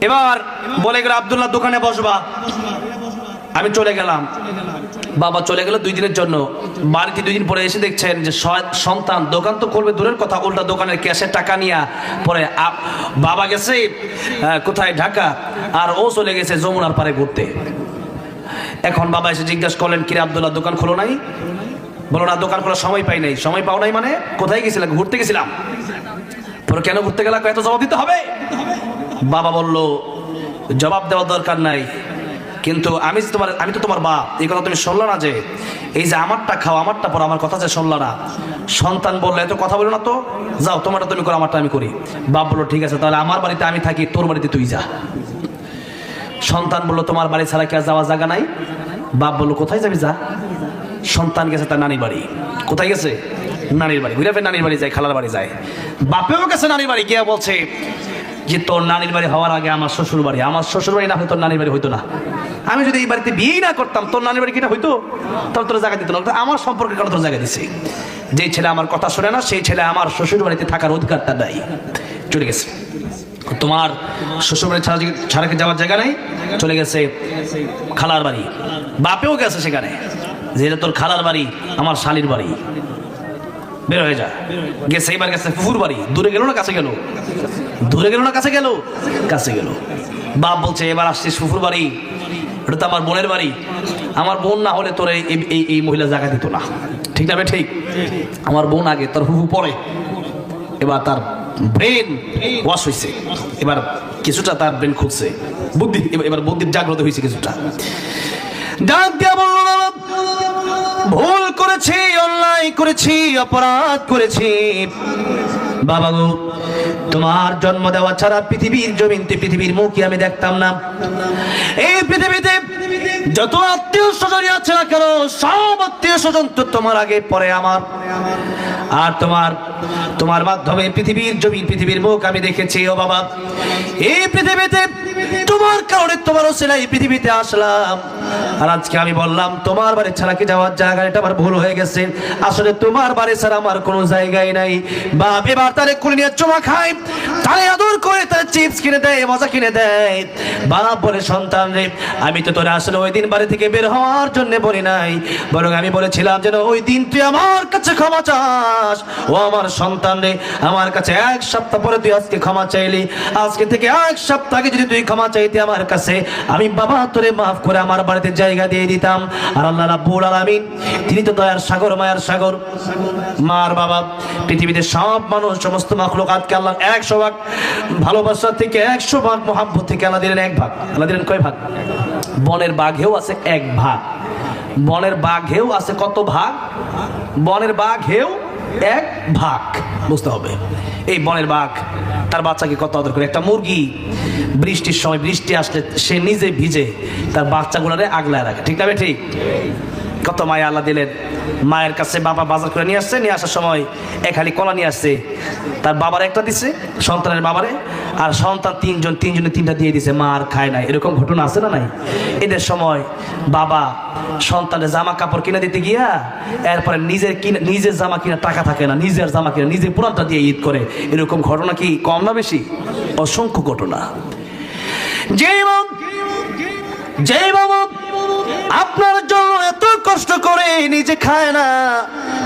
এবার বলে গেল আব্দুল্লাহ দোকানে বসবা, আমি চলে গেলাম। বাবা চলে গেল 2 দিনের জন্য। বাড়িতে 2 দিন পরে এসে দেখছেন যে সন্তান দোকান তো করবে দূরের কথা, উল্টা দোকানের ক্যাশের টাকা নিয়ে পরে বাবা গেছে কোথায়? ঢাকা, আর ও চলে গেছে যমুনার পারে ঘুরতে। এখন বাবা এসে জিজ্ঞাসা করলেন, কিরে আব্দুল্লাহ দোকান খোলো নাই? বলো না, দোকান খোলার সময় পাই নাই। সময় পাও নাই মানে? কোথায় গেছিলাম? ঘুরতে গেছিলাম। পরে কেন ঘুরতে গেলাম? এত জবাব দিতে হবে? বাবা বলল, জবাব দেওয়ার দরকার নাই, কিন্তু আমি তো তোমার বাপ, এই কথা তুমি শুনলো না? যে এই যে আমারটা খাও আমারটা পর, আমার কথা যে শুনলো না। সন্তান বললো এত কথা বলো না তো, যাও তোমারটা তুমি করো আমারটা আমি করি। বাপ বললো ঠিক আছে, তাহলে আমার বাড়িতে আমি থাকি, তোর বাড়িতে তুই যা। সন্তান বললো তোমার বাড়ি ছাড়া কি আর যাওয়ার জায়গা নাই? বাপ বললো কোথায় যাবি, যা। সন্তান গেছে তার নানির বাড়ি। কোথায় গেছে? নানির বাড়ি। ঘুরে নানির বাড়ি যায়, খালার বাড়ি যায়। বাপেও গেছে নানির বাড়ি, গিয়া বলছে যে তোর নানির বাড়ি হওয়ার আগে আমার শ্বশুর বাড়ি, আমার শ্বশুর বাড়ি না হলে তোর নানির বাড়ি হইতো না। আমি যদি এই বাড়িতে বিয়েই না করতাম, তোর নানির বাড়ি কিনা হইতো, তাহলে তোর জায়গা দিত না। আমার সম্পর্কে কেন তোর জায়গা দিছে? যেই ছেলে আমার কথা শোনে না, সেই ছেলে আমার শ্বশুর বাড়িতে থাকার অধিকারটা দেয়। চলে গেছে। তোমার শ্বশুর বাড়ি ছাড়া কি যাওয়ার জায়গা নেই? চলে গেছে খালার বাড়ি। বাপেও গেছে সেখানে, যেটা তোর খালার বাড়ি আমার শালির বাড়ি, বের হয়ে যা। গেছে, এবার গেছে ফুফুর বাড়ি। দূরে গেল না কাছে গেল? দূরে গেল না কাছে গেল? কাছে গেল। বাপ বলছে এবার আসছিস ফুফুর বাড়ি, এটা তো আমার বোনের বাড়ি, আমার বোন না হলে তোর এই মহিলা জায়গা দিত না। ঠিক না? ঠিক। আমার বোন আগে, তোর ফুফু পরে। এবার তার ব্রেন ওয়াশ হয়েছে, এবার কিছুটা তার ব্রেন খুলছে, বুদ্ধি এবার বুদ্ধির জাগ্রত হয়েছে কিছুটা। ডাক দিয়া বলল ভুল করেছি, অন্যায় করেছি, অপরাধ করেছি। বাবা গো, তোমার জন্ম দেওয়া ছাড়া পৃথিবীর জমিনতে পৃথিবীর মুখই আমি দেখতাম না। এই পৃথিবীতে যত আত্মীয় স্বজন আছে না কেন, সব আত্মীয় স্বজন তো তোমার আগে পরে আমার। আর তোমার মাধ্যমে পৃথিবীর জমিন পৃথিবীর মুখ আমি দেখেছি। ও বাবা, এই পৃথিবীতে তোমার কারণে তোমার ওসিলায় এই পৃথিবীতে আসলাম। আর আজকে আমি বললাম তোমার বাড়ি ছাড়া কি যাওয়ার জায়গা, এটা আমার ভুল হয়ে গেছে। আসলে তোমার বাড়ি ছাড়া আমার কোনো জায়গায় নাই। বাপ এবার তারে কোলে নিয়ে চুমা খায়, তারে আদর করে, তারে চিপস কিনে দেয়, মজা কিনে দেয়। বাপ বলে সন্তান রে, আমি তো তোরা আসলে ওই দিন বাড়ি থেকে বের হওয়ার জন্য বলি নাই, বরং আমি বলেছিলাম যেন ওই দিন তুই আমার কাছে ক্ষমা চাস। ও আমার সন্তান রে, আমার কাছে এক সপ্তাহ পরে তুই আজকে ক্ষমা চাইলি, আজকে থেকে এক সপ্তাহ আগে যদি তুই ক্ষমা চাইতে আমার কাছে, আমি বাবা তোরে মাফ করে আমার বাড়িতে জায়গা দিয়ে দিতাম। আর আল্লাহ রাব্বুল আলামিন তিনি তো দয়ার সাগর, মায়ার সাগর। মার বাবা পৃথিবীতে সব মানুষ, সমস্ত মাখলুকাতকে আল্লাহ 100 ভাগ ভালোবাসা থেকে, 100 ভাগ মহব্বত থেকে আল্লাহ দিলেন 1 ভাগ। আল্লাহ দিলেন কয় ভাগ? বনের বাঘেও আছে 1 ভাগ। বনের বাঘেও আছে কত ভাগ? বনের বাঘেও 1 ভাগ। বুঝতে হবে, এই বনের বাঘ তার বাচ্চাকে কত আদর করে। একটা মুরগি বৃষ্টির সময়, বৃষ্টি আসলে সে নিজে ভিজে তার বাচ্চাগুলোরে আগলায় রাখে। ঠিক না? ঠিক। কত মায়া আল্লাহ দিলেন। মায়ের কাছে বাবা বাজার করে নিয়ে আসছে, নিয়ে আসার সময় এক হালি কলা নিয়ে আসছে, তার বাবার একটা দিছে, সন্তানের বাবারে, আর সন্তান তিনজনে 3টা দিয়ে দিছে, মা আর খায় নাই। এরকম ঘটনা আছে না নাই? এদের সময় বাবা সন্তানের জামা কাপড় কিনে দিতে গিয়া এরপরে নিজের জামা কিনা টাকা থাকে না, নিজের জামা কিনা নিজে পুরানটা দিয়ে ঈদ করে। এরকম ঘটনা কি কম না বেশি? অসংখ্য ঘটনা। যে বাবা আপনার জন্য এত কষ্ট করে নিজে খায় না,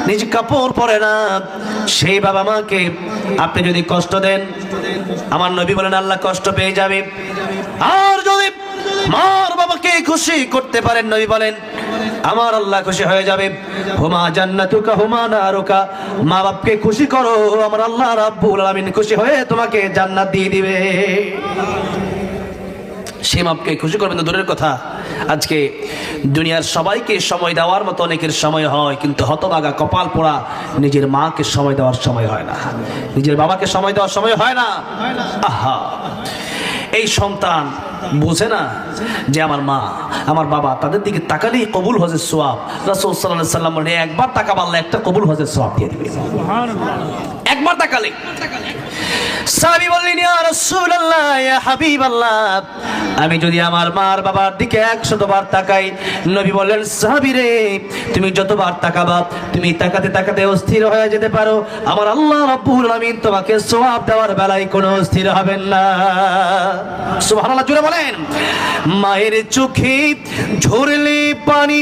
নিজে কাপড় পরে না, সেই বাবা মাকে আপনি যদি কষ্ট দেন, আমার নবী বলেন আল্লাহ কষ্ট পেয়ে যাবে। আর যদি মার বাবাকে খুশি করতে পারেন, নবী বলেন আমার আল্লাহ খুশি হয়ে যাবে। হুমা জান্নাতুকা হুমা নারুকা, মা বাপকে খুশি করো, আমার আল্লাহ রাব্বুল আলামিন খুশি হয়ে তোমাকে জান্নাত দিয়ে দিবে। সে মাপকে খুশি করবেন তো দূরের কথা, আজকে দুনিয়ার সবাইকে সময় দেওয়ার মতো অনেকের সময় হয়, কিন্তু হতভাগা কপাল পোড়া নিজের মাকে সময় দেওয়ার সময় হয় না, নিজের বাবাকে সময় দেওয়ার সময় হয় না। আহা, এই সন্তান বোঝে না যে আমার মা আমার বাবা তাদের দিকে তাকালেই কবুল হজের সোয়াব। রাসূল সাল্লাল্লাহু আলাইহি সাল্লাম বলেন একবার তাকা মারলে একটা কবুল হজের সোয়াব দিয়ে দিবে। একবার তাকালে। সাহাবী বললেন ইয়া রাসূলুল্লাহ, ইয়া হাবিবাল্লাহ, আমি যদি আমার মার বাবার দিকে 100 বার তাকাই, নবী বললেন সাহাবী রে, তুমি যতবার তাকাবা তুমি তাকাতে তাকাতে অস্থির হয়ে যেতে পারো, আমার আল্লাহ রাব্বুল আলামিন তোমাকে সওয়াব দেওয়ার বেলায় কোনো অস্থির হবেন না। সুবহানাল্লাহ, জোরে বলেন। মায়ের চোখে ঝরলে পানি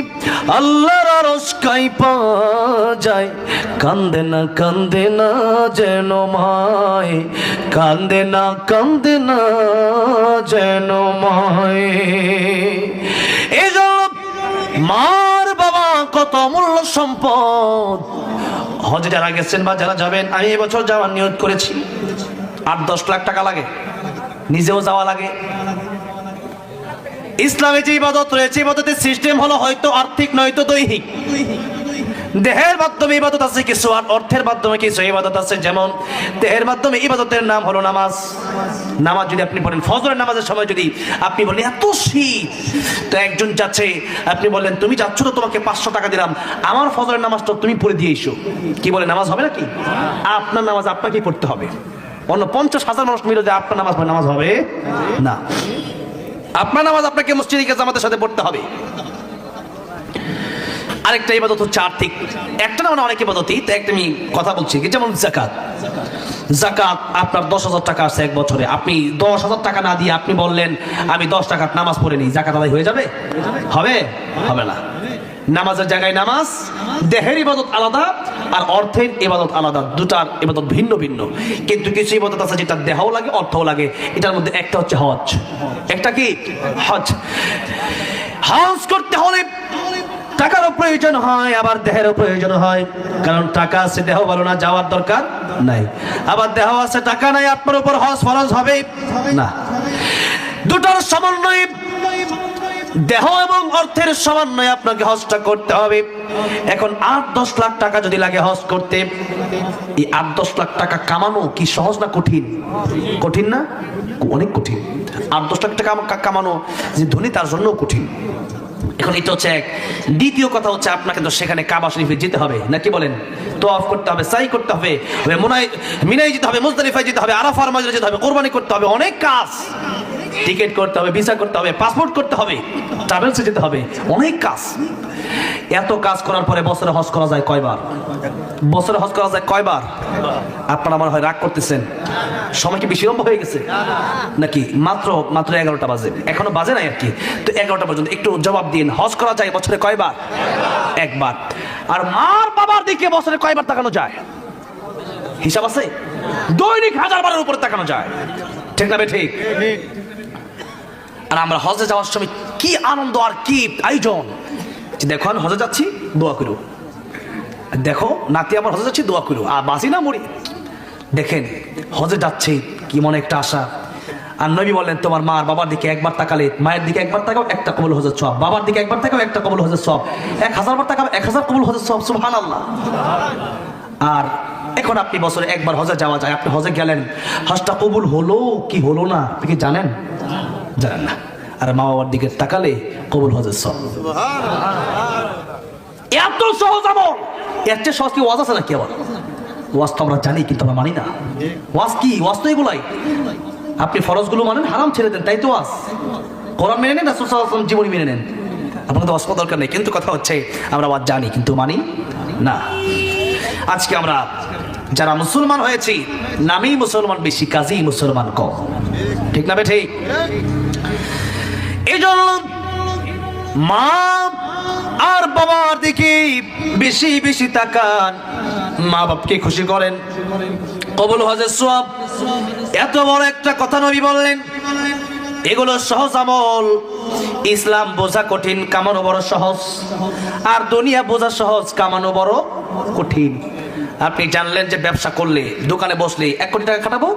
আল্লাহর আরশ কাঁপা যায়, কান্দে না যেন মায়, কান্দে না যেন মায়। এই জন্য মার বাবা কত অমূল্য সম্পদ। হজে যারা গেছেন বা যারা যাবেন, আমি এবছর যাওয়ার নিয়ত করেছি। 8-10 লাখ টাকা লাগে, নিজেও যাওয়া লাগে। ইসলামে যে ইবাদত রয়েছে, ইবাদতের সিস্টেম হলো হয়তো আর্থিক নয়তো দৈহিক। দেহের মাধ্যমে ইবাদত আছে কিছু, আর অর্থের মাধ্যমে কিছু ইবাদত আছে। যেমন দেহের মাধ্যমে ইবাদতের নাম হলো নামাজ। নামাজ যদি আপনি পড়েন, ফজরের নামাজের সময় যদি আপনি বলেন এত শীত, তো একজন যাচ্ছে, আপনি বললেন তুমি যাচ্ছ তো, তোমাকে 500 টাকা দিলাম, আমার ফজরের নামাজটা তুমি পড়ে দিয়ে এসো, কি বলে নামাজ হবে নাকি? আপনার নামাজ আপনাকেই পড়তে হবে। অন্য 50,000 মানুষ মিলে যে আপনার নামাজ নামাজ হবে না। আপনার নামাজ আপনাকে মসজিদে গিয়ে জামাতের সাথে পড়তে হবে। আরেকটা ইবাদত হচ্ছে আর্থিক, একটা না মানে অনেক ইবাদতই, তো একটা আমি কথা বলছি কি, যেমন যাকাত। যাকাত আপনার 10,000 টাকা আছে এক বছরে, আপনি 10,000 টাকা না দিয়ে আপনি বললেন আমি 10 টাকার নামাজ পড়ে নিই, যাকাত আদায় হয়ে যাবে? হবে? হবে না। নামাজের জায়গায় নামাজ, দেহের ইবাদত আলাদা আর অর্থের ইবাদত আলাদা, দুটার ইবাদত ভিন্ন ভিন্ন। কিন্তু কিছু ইবাদত আছে যেটা দেহও লাগে অর্থও লাগে। এটার মধ্যে একটা হচ্ছে হজ। একটা কি? হজ। হজ করতে হলে টাকারও প্রয়োজন হয়, আবার দেহেরও প্রয়োজন হয়। কারণ টাকা আছে, দেহ ভালো না, যাওয়ার দরকার নাই। আবার দেহ আছে, টাকা নাই, আপনার উপর হজ ফরজ হবে না। দুটার সমন্বয়ে, দেহ এবং অর্থের সমন্বয়ে আপনাকে হজটা করতে হবে। এখন 8-10 লাখ টাকা যদি লাগে হজ করতে, এই 8-10 লাখ টাকা কামানো কি সহজ না কঠিন? কঠিন না? অনেক কঠিন। 8-10 লাখ টাকা কামানো যে ধনী তার জন্য কঠিন। এখন এটা হচ্ছে এক। দ্বিতীয় কথা হচ্ছে আপনাকে তো সেখানে কাবা শরীফে যেতে হবে, নাকি বলেন? তওয়াফ করতে হবে, সাই করতে হবে, মিনায় যেতে হবে, মুজদালিফায় যেতে হবে, আরাফার মাঝে যেতে হবে, কোরবানি করতে হবে, অনেক কাজ। টিকিট করতে হবে, ভিসা করতে হবে, পাসপোর্ট করতে হবে, ট্রাভেলসে যেতে হবে, অনেক কাজ। এত কাজ করার পরে বছরে হজ করা যায় কয়বার? বছরে হজ করা যায় কয়বার? আপনারা আমার হয় রাগ করতেছেন, সময় কি বেশি লম্বা হয়ে গেছে নাকি? মাত্র 11টা বাজে, এখনো বাজে নাই আর কি। তো 11টা পর্যন্ত একটু জবাব দিন, হজ করা যায় বছরে কয়বার? একবার। আর মার বাবার দিকে বছরে কয়বার তাকানো যায়? হিসাব আছে? দৈনিক 1000 বারের উপরে তাকানো যায়, ঠিক না বে ঠিক? আর আমরা হজে যাওয়ার সময় কি আনন্দ আর কি আয়োজন, দেখো আমি হজে যাচ্ছি, দোয়া করো, দেখো নাতি আমার হজে যাচ্ছি, দোয়া করো, আর বাঁচি না মরি। দেখেন হজে যাচ্ছে কি মনে একটা আশা। আর নবী বললেন তোমার মা আর বাবার দিকে একবার তাকালে, মায়ের দিকে একবার তাকাও, একটা কবুল হজের সওয়াব, বাবার দিকে একবার তাকাও, একটা কবুল হজের সওয়াব, 1000 বার তাকাও, 1000 কবুল হজের সওয়াব। সুবহানাল্লাহ। আর এখন আপনি বছরে একবার হজে যাওয়া যায়, আপনি হজে গেলেন, হজটা কবুল হলো কি হলো না আপনি কি জানেন? জানেন না। আর মা বাবার দিকে তাকালে কবুল হজের সওয়াব। এত সহজ আমল, এর চেয়ে সহজ কি ওয়াজ আছে নাকি? আবার ওয়াজ তো আমরা জানি কিন্তু আমরা মানি না। ওয়াজ কি? ওয়াজ তো এগুলাই। আপনি ফরজগুলো মানেন, হারাম ছেড়ে দেন, তাই তো ওয়াজ। কোরআন মেনে নেন, রাসূল সাল্লাল্লাহু আলাইহি ওয়াসাল্লাম জীবনী মেনে নেন, আপনাদের ওয়াজ করার দরকার নেই। কিন্তু কথা হচ্ছে আমরা ওয়াজ জানি কিন্তু মানি না। আজকে আমরা যারা মুসলমান হয়েছি, নামেই মুসলমান বেশি, কাজেই মুসলমান কম, ঠিক না বে ঠিক? এই জন্য মা আর বাবার দিকে বেশি বেশি তাকান, মা বাপকে খুশি করেন, কবুল হজের সওয়াব। এত বড় একটা কথা নবী বললেন, এগুলো সহজ আমল। ইসলাম বোঝা কঠিন, কামানো বড় সহজ। আর দুনিয়া বোঝা সহজ, কামানো বড় কঠিন। আপনি জানলেন যে ব্যবসা করলে, দোকানে বসলে 1 কোটি টাকা খাটাবো,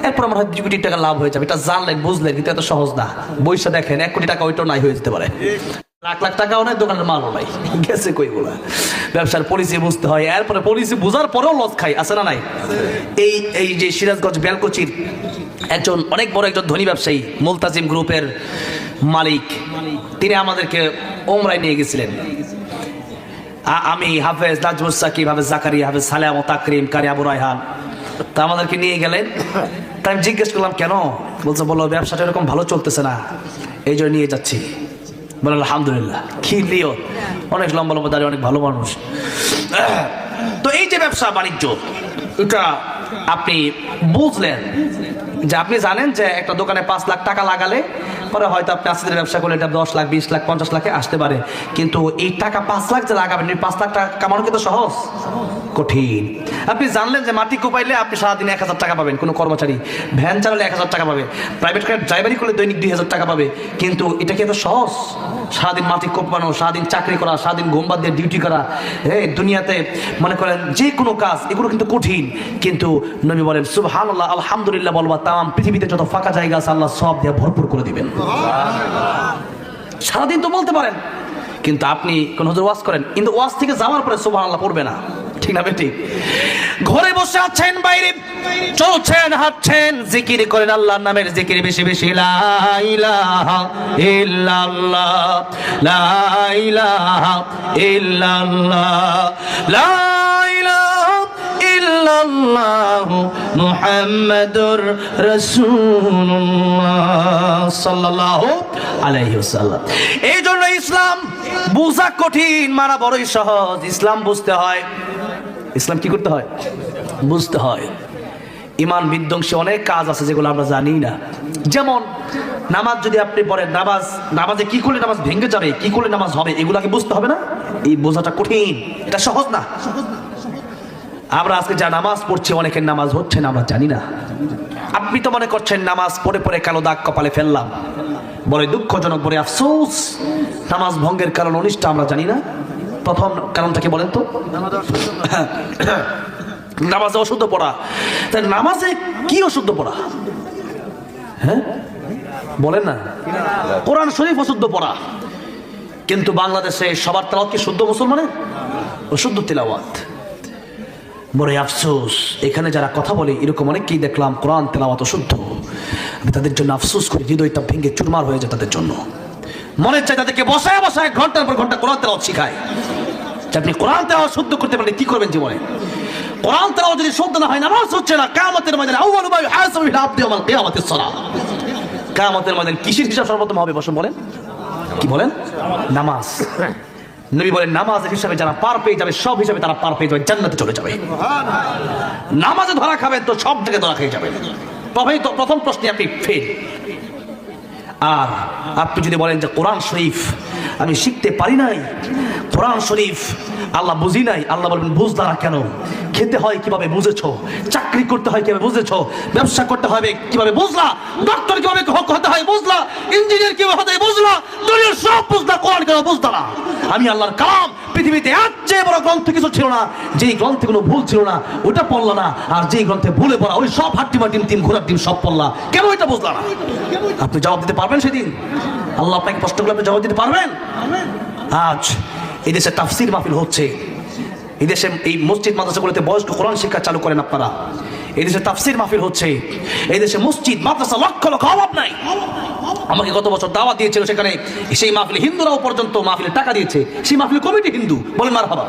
এরপর আমার হয়তো 2 কোটি টাকা লাভ হয়ে যাবে, এটা জানলেন বুঝলেন, কিন্তু এত সহজ না। বইসা দেখেন 1 কোটি টাকা ওইটাও নাই হয়ে যেতে পারে, লাখ লাখ টাকাও নাই, দোকানের মালও নাই, গেছে কই বলা। ব্যবসার পলিসি বুঝতে হয়, এরপরে পলিসি বোঝার পরেও লস খাই, আছে না নাই? এই যে সিরাজগঞ্জ বেলকুচির একজন অনেক বড় একজন ধনী ব্যবসায়ী, মুলতাজিম গ্রুপের মালিক, তিনি আমাদেরকে ওমরায় নিয়ে গেছিলেন। আমি হাফেজ নাজমুস সাকিব, হাফেজ জাকারিয়া, হাফেজ সালেহ তাকরিম, কারি আবু রায়হান, তা আমাদেরকে নিয়ে গেলেন। তাই আমি জিজ্ঞেস করলাম কেন? বলছে বললো ব্যবসাটা এরকম ভালো চলতেছে না, এই জন্য নিয়ে যাচ্ছি। বললাম আলহামদুলিল্লাহ। কি নিয়ত? অনেক লম্বা লম্বা দাঁড়িয়ে, অনেক ভালো মানুষ। তো এই যে ব্যবসা বাণিজ্য, এটা আপনি বুঝলেন যে আপনি জানেন যে একটা দোকানে 5 লাখ টাকা লাগালে পরে হয়তো আপনি আস্তে ব্যবসা করলে এটা 10 লাখ, 20 লাখ, 50 লাখে আসতে পারে। কিন্তু এই টাকা 5 লাখ যে লাগাবেন, 5 লাখ টাকা কামানো কিন্তু সহজ? কঠিন। আপনি জানলেন যে মাটি কোপাইলে আপনি সারাদিন 1000 টাকা পাবেন, কোনো কর্মচারী ভ্যান চালালে 1000 টাকা পাবে, প্রাইভেট কার ড্রাইভারি করলে দৈনিক 2000 টাকা পাবে। কিন্তু এটা কি এত সহজ? সারাদিন মাটি কোপানো, সারাদিন চাকরি করা, সারাদিন ঘুম বাদ দিয়ে ডিউটি করা, দুনিয়াতে মনে করেন যে কোনো কাজ, এগুলো কিন্তু কঠিন। কিন্তু নবী বলেন সুবহানাল্লাহ, আলহামদুলিল্লাহ বলবা, তাম পৃথিবীতে যত ফাঁকা জায়গা আছে আল্লাহ সব দিয়ে ভরপুর করে দিবেন। সারাদিন তো বলতে পারেন, কিন্তু আপনি কোন হুজুর ওয়াজ করেন, কিন্তু ওয়াজ থেকে যাওয়ার পরে সুবহানাল্লাহ পড়বে না, ঠিক না বেঠিক? ঘরে বসে আছেন, বাইরে চলছেন, হাঁটছেন, জিকির করেন, আল্লাহর নামের জিকির বেশি বেশি, লা ইলাহা ইল্লাল্লাহ, লা ইলাহা ইল্লাল্লাহ, লা ইলাহা ইল্লাল্লাহ, মুহাম্মাদুর রাসূলুল্লাহ সাল্লাল্লাহু আলাইহি ওয়াসাল্লাম। এই জন্য ইসলাম বুঝা কঠিন, মানা বড়ই সহজ। ইসলাম বুঝতে হয়। ইসলাম কি করতে হয়? বুঝতে হয়। ইমান বিধ্বংসী অনেক কাজ আছে যেগুলো আমরা জানি না। যেমন নামাজ যদি আপনি পড়েন, নামাজে কি করলে নামাজ ভেঙে যাবে, কি করলে নামাজ হবে, এগুলাকে বুঝতে হবে না? এই বোঝাটা কঠিন, এটা সহজ না। আমরা আজকে যা নামাজ পড়ছি, অনেকের নামাজ হচ্ছে না, আমরা জানি না। আপনি তো মনে করছেন নামাজ পড়ে পড়ে কালো দাগ কপালে ফেললাম, বলে দুঃখজনক, বলে আফসোস। নামাজ ভঙ্গের কারণ অনিষ্টা আমরা জানি না। প্রথম কারণটা কি বলেন তো? নামাজে অশুদ্ধ পড়া। তাই নামাজে কি অশুদ্ধ পড়া? হ্যাঁ বলেন না। কোরআন শরীফ অশুদ্ধ পড়া, কিন্তু বাংলাদেশে সবার তেলাওয়াত কি শুদ্ধ মুসলমানের? অশুদ্ধ তেলাওয়াত। বড় আফসোস, এখানে যারা কথা বলে এরকম অনেককেই দেখলাম কোরআন তেলাওয়াত অশুদ্ধ। আমি তাদের জন্য আফসোস করি, হৃদয়টা ভেঙে চুরমার হয়ে যায় তাদের জন্য। মনে চাই তাদেরকে বসায় বসায় ঘন্টার পর ঘন্টা কোরআন তেলাওয়াত শিখায়। আপনি কোরআন তেলাওয়াত শুদ্ধ করতে পারলে কি করবেন জীবনে? কোরআন তেলাওয়াত যদি শুদ্ধ না হয়, নামাজ হচ্ছে না। কিয়ামতের ময়দানে আউয়ালু মা ইউহাসাবু বিহি আল-আবদু ইয়াওমাল কিয়ামাতিস সালাহ। কিয়ামতের ময়দানে কিসের হিসাব সর্বপ্রথম হবে? বসুন বলেন, কি বলেন? নামাজ। নবী বলেন নামাজের হিসাবে যারা পার পেয়ে যাবে, সব হিসাবে তারা পার পেয়ে যাবে, জান্নাতে চলে যাবে। নামাজে ধরা খাবেন তো সব থেকে ধরা খেয়ে যাবেন। প্রথম প্রশ্নে আপনি ফেল। আর আপনি যদি বলেন যে কোরআন শরীফ আমি শিখতে পারি নাই, কোরআন শরীফ আল্লাহ বুঝি নাই, আল্লাহ বলবেন বুঝলা না কেন? খেতে হয় কিভাবে বুঝেছো, চাকরি করতে হয় কিভাবে বুঝেছো, ব্যবসা করতে হবে কিভাবে বুঝলা, ডক্টর কিভাবে হতে হয় বুঝলা, ইঞ্জিনিয়ার কিভাবে হতে হয় বুঝলা, দুনিয়ার সব বুঝলা, কোরআন কেন বুঝলা না? আমি আল্লাহর কালাম, পৃথিবীতে এর চেয়ে বড় গ্রন্থ কিছু ছিল না, যেই গ্রন্থে কোনো ভুল ছিল না ওটা পড়লা না, আর যেই গ্রন্থে ভুলে পড়া ওই সব হাট্টিমা ডিম ঘোড়ার ডিম সব পড়লা, কেন এটা বুঝলা না? আপনি জবাব দিতে পারবেন সেদিন? আল্লাহ আপনাকে প্রশ্নগুলো আপনি জবাব দিতে পারবেন? আজ এই দেশে তাফসির মাহফিল হচ্ছে, এই দেশে এই মসজিদ মাদ্রাসাগুলোতে বয়স্ক কোরআন শিক্ষা চালু করেন আপনারা। এই দেশে তাফসির মাহফিল হচ্ছে, এই দেশে মসজিদ মাদ্রাসা লক্ষ লক্ষ অভাব নাই। আমাকে গত বছর দাওয়াত দিয়েছিল, সেখানে সেই মাহফিলে হিন্দুরাও পর্যন্ত মাহফিলে টাকা দিয়েছে, সেই মাহফিল কমিটি হিন্দু, বলেন মারহাবা।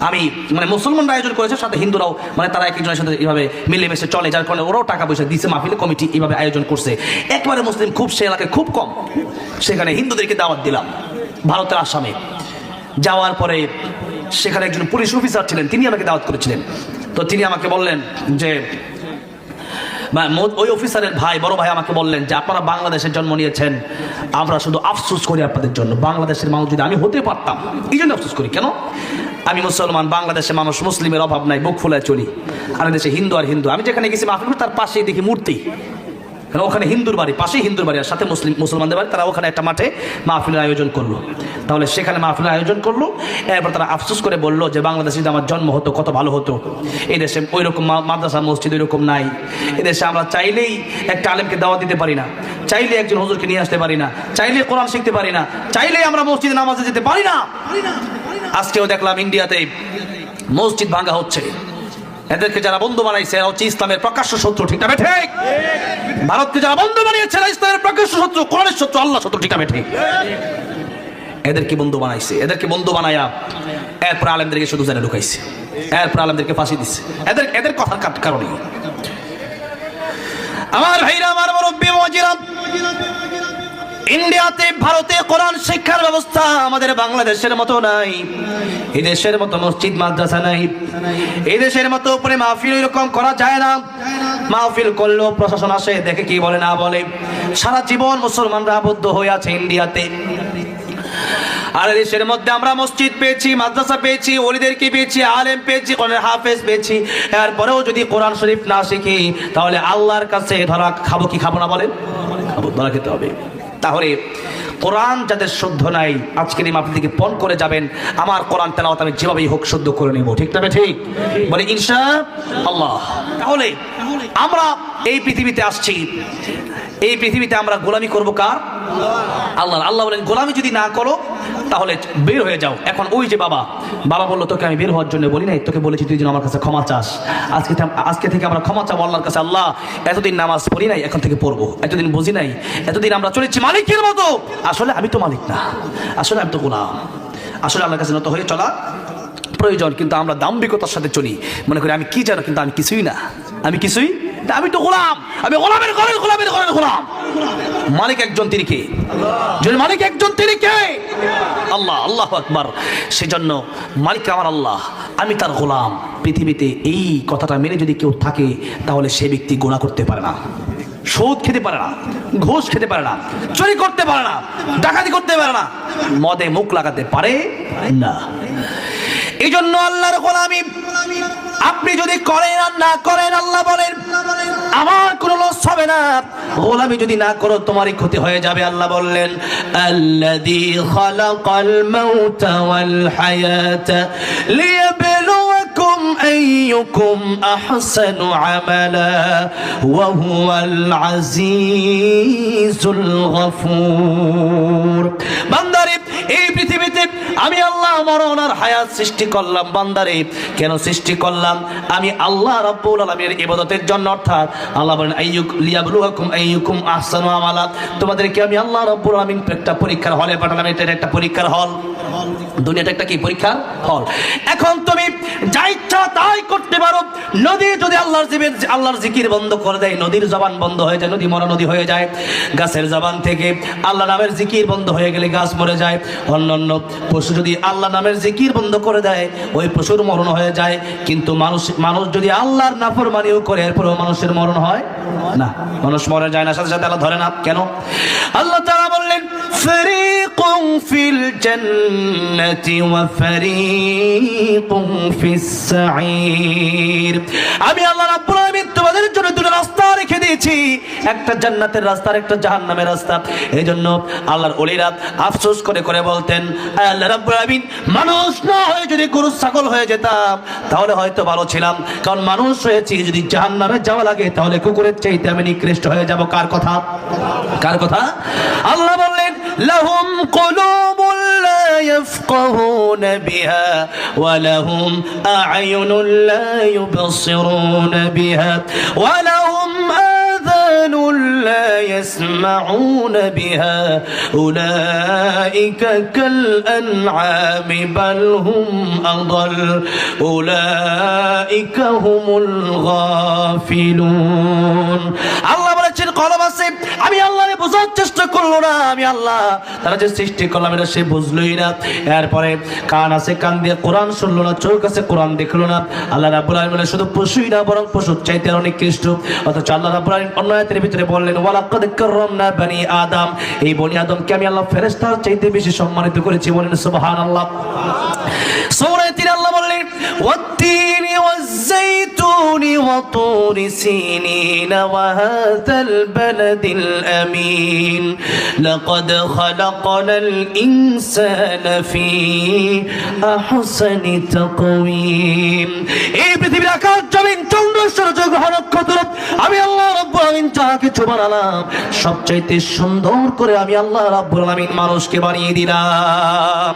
আমি মানে মুসলমানরা আয়োজন করেছে, সাথে হিন্দুরাও মানে তারা এক একজনের সাথে এইভাবে মিলেমিশে চলে, যার কারণে ওরাও টাকা পয়সা দিচ্ছে, মাহফিলে কমিটি এইভাবে আয়োজন করছে। একবারে মুসলিম খুব, সে এলাকায় খুব কম, সেখানে হিন্দুদেরকে দাওয়াত দিলাম ভারতের আসামে। যাওয়ার পরে সেখানে একজন পুলিশ অফিসার ছিলেন, তিনি আমাকে দাওয়াত করেছিলেন। তো তিনি আমাকে বললেন যে ওই অফিসারের ভাই, বড় ভাই আমাকে বললেন যে আপনারা বাংলাদেশের জন্ম নিয়েছেন, আমরা শুধু আফসোস করি আপনাদের জন্য। বাংলাদেশের মানুষ যদি আমি হতে পারতাম, এই জন্য আফসোস করি। কেন? আমি মুসলমান, বাংলাদেশে মানুষ মুসলিমের অভাব নাই, বুক ফুলায় চলি। আর দেশে হিন্দু আর হিন্দু। আমি যেখানে গেছি মাহফিল, তার পাশেই দেখি মূর্তি, ওখানে হিন্দুর বাড়ি, পাশেই হিন্দুর বাড়ি, আর সাথে মুসলমানদের বাড়ি। তারা ওখানে একটা মাঠে মাহফিলের আয়োজন করলো। তাহলে সেখানে মাহফিলের আয়োজন করলো, এরপর তারা আফসোস করে বললো যে বাংলাদেশে যদি আমার জন্ম হতো কত ভালো হতো। এই দেশে ওই রকম মাদ্রাসা মসজিদ ওই রকম নাই। এদেশে আমরা চাইলেই একটা আলেমকে দাওয়াত দিতে পারি না, চাইলে একজন হুজুরকে নিয়ে আসতে পারি না, চাইলে কোরআন শিখতে পারি না, চাইলে আমরা মসজিদে নামাজে যেতে পারি না। আজকেও দেখলাম ইন্ডিয়াতে মসজিদ ভাঙা হচ্ছে। এদেরকে যারা বন্ধু বানাইছে এরা হচ্ছে ইসলামের প্রকাশ্য শত্রু, ঠিক না ঠিক? ভারতকে যারা বন্ধু বানিয়েছে এরা ইসলামের প্রকাশ্য শত্রু, কোরআনের শত্রু, আল্লাহ শত্রু, ঠিক না ঠিক? এদেরকে বন্ধু বানাইছে, এদেরকে বন্ধু বানায়া এরপর আলেমদেরকে শুধু জেলে ঢুকাইছে, এরপর আলেমদেরকে ফাঁসি দিচ্ছে এদের কথার কারণে। আমার ভাইরা, আমার মুরব্বি মুআজ্জিরা, ইন্ডিয়াতে ভারতে কোরআন শিক্ষার ব্যবস্থা আমাদের বাংলাদেশের মতো নাই। এই দেশের মতো মসজিদ মাদ্রাসা নাই, এই দেশের মতো উপরে মাহফিল এরকম করা যায় না। মাহফিল করলেও প্রশাসন আসে, দেখে কি বলে না বলে। সারা জীবন মুসলমানরা আবদ্ধ হয়ে আছে ইন্ডিয়াতে। আর দেশের মধ্যে আমরা মসজিদ পেয়েছি, মাদ্রাসা পেয়েছি, ওলিদেরকে পেয়েছি, আলেম পেয়েছি, কোরআনের হাফেজ পেয়েছি। এরপরেও যদি কোরআন শরীফ না শিখি তাহলে আল্লাহর কাছে ধরা খাবো কি খাবো না বলেন? খাবো, ধরা খেতে হবে। তাহলে কোরআন যাদের শুদ্ধ নাই, আজকের এই মাহফিল থেকে পণ করে যাবেন, আমার কোরআন তেলাওয়াত আমি যেভাবেই হোক শুদ্ধ করে নেব, ঠিক না ঠিক? বলে ইনশাআল্লাহ। তাহলে আমরা এই পৃথিবীতে আসছি, এই পৃথিবীতে আমরা গোলামি করবো কার? আল্লাহ। আল্লাহ বলেন গোলামি যদি না করো তাহলে বের হয়ে যাও। এখন ওই যে বাবা বললো তোকে আমি বের হওয়ার জন্য বলি নাই, তোকে বলেছি তুই যেন আমার কাছে ক্ষমা চাস। আজকে থেকে আমরা ক্ষমা চাবো আল্লাহর কাছে। আল্লাহ এতদিন নামাজ পড়ি নাই, এখন থেকে পড়বো। এতদিন বুঝি নাই, এতদিন আমরা চলেছি মালিকের মতো, আসলে আমি তো মালিক না, আসলে আমি তো গোলাম। আসলে আল্লাহর কাছে নত হয়ে চলা প্রয়োজন, কিন্তু আমরা দাম্ভিকতার সাথে চলি, মনে করি আমি কি জানো, কিন্তু আমি কিছুই না, আমি কিছুই, আমি তো গোলাম, আমি গোলামের ঘরের গোলামের ঘরের গোলাম। মালিক একজন, তিনি কে? যদি মালিক একজন, তিনি কে? আল্লাহ। আল্লাহু আকবার। সেজন্য মালিক আমার আল্লাহ, আমি তার গোলাম। পৃথিবীতে এই কথাটা মেনে যদি কেউ থাকে তাহলে সে ব্যক্তি গুনাহ করতে পারে না, সুদ খেতে পারে না, ঘুষ খেতে পারে না, চুরি করতে পারে না, ডাকাতি করতে পারে না, মদে মুখ লাগাতে পারে না। এই জন্য আল্লাহর গোলামি আপনি যদি করেন আর না করেন, আল্লাহ বলেন আমার কোনো লস হবে না। গোলামি যদি না করো তোমারই ক্ষতি হয়ে যাবে। আল্লাহ বললেন আল্লাযী খালাকাল মাউতা ওয়াল হায়াতা লিয়াবলুয়াকুম আইয়ুকুম আহসানু আমালা ওয়া হুয়াল আজিজুল গফুর। বান্দারে এই পৃথিবীতে আমি আল্লাহ মরণ আর হায়াত সৃষ্টি করলাম। বান্দারে কেন সৃষ্টি করলাম? আমি আল্লাহ রাব্বুল আলামিনের ইবাদতের জন্য। অর্থাৎ আল্লাহ বলেন লিয়াবলুয়াকুম আইয়ুকুম আহসানু আমালা, তোমাদেরকে আমি আল্লাহ রাব্বুল আলামিন একটা পরীক্ষার হলে পাঠালাম। এটা একটা পরীক্ষার হল, দুনিয়াটা একটা কি পরীক্ষার হল। এখন তুমি যা ইচ্ছা তাই করতে পারো। নদী যদি আল্লাহর জিকির বন্ধ করে দেয়, নদীর জবান বন্ধ হয়ে যায়, নদী মরা নদী হয়ে যায়। গাছের জবান থেকে আল্লাহ নামের জিকির বন্ধ হয়ে গেলে গাছ মরে যায়। অন্যান্য পশু যদি আল্লাহ নামের জিকির বন্ধ করে দেয়, ওই পশুর মরণ হয়ে যায়। কিন্তু মানুষ যদি আল্লাহর নাফরমানিও করে, এরপরেও মানুষের মরণ হয় না, মানুষ মরে যায় না, সাথে সাথে আল্লাহ ধরে না। কেন? আল্লাহ তাআলা বললেন ফারীকুন ফিল জান্নাতি ওয়া ফারীকুন ফিস সাঈর। আমি আল্লাহ রাব্বুল আলামিন তোমাদের জন্য দুটো রাস্তা রেখে দিয়েছি, একটা জান্নাতের রাস্তা আর একটা জাহান্নামের রাস্তা। এই জন্য আল্লাহর ওলিরা আফসোস করে করে বলতেন আল্লাহ রাব্বুল আলামিন মানুষ না হয়ে যদি গরু ছাগল হয়ে যেতাম তাহলে হয়তো ভালো ছিলাম, কারণ মানুষ হয়েছি যদি জাহান্নামে যাওয়া লাগে তাহলে কুকুরের চাইতে আমি নিকৃষ্ট হয়ে যাব। কার কথা? কার কথা? আল্লাহ বললেন লাহুম কুলুবুল লা ইয়াফকাহুনা বিহা ওয়া লাহুম আ'য়ুনুল লা ইউবসিরুনা বিহা ওয়া লাহুম আযানুন লা ইয়াসমাউনা বিহা উলাইকা কাল আন'আমি বাল হুম আদাল উলাইকা হুমুল গাফিলুন। আল্লাহ বলেছেন কলম আছে, আমি আল্লাহরে বোঝার চেষ্টা করলো না। আমি আল্লাহ তারা যে সৃষ্টি করলাম এটা সে বুঝলোই না। এরপরে কান আছে, কান দিয়ে কোরআন শুনলো না, চোখ আছে, কোরআন দেখলো না। আল্লাহ রাব্বুল আলামিন বলে শুধু পশুই না, বরং পশুর চাইতে অনেক নিকৃষ্ট। অথচ আল্লাহ রাব্বুল আলামিন অন্য আয়াতের ভিতরে বললেন ওয়ালাকাদ কাররামনা বনি আদম, এই বনি আদমকে আমি আল্লাহ ফেরেশতার চাইতে বেশি সম্মানিত করেছি। বলেন সুবহানাল্লাহ। সূরা ৩ আল্লাহ বললেন ওয়াত-তিনি ওয়াজ-যাইতুনি ওয়া তুরি সিনিন ওয়া হাযাল বালাদিল আমিন লাকাদ খালাকনাল ইনসানা ফি আহসানি তাকওয়িম। এই পৃথিবীর আকাশ জমিন চন্দ্র সূর্য গ্রহ নক্ষত্র আমি আল্লাহ রাব্বুল আলামিন যা কিছু বানালাম সবচাইতে সুন্দর করে আমি আল্লাহ রাব্বুল আলামিন মানুষকে বানিয়ে দিলাম।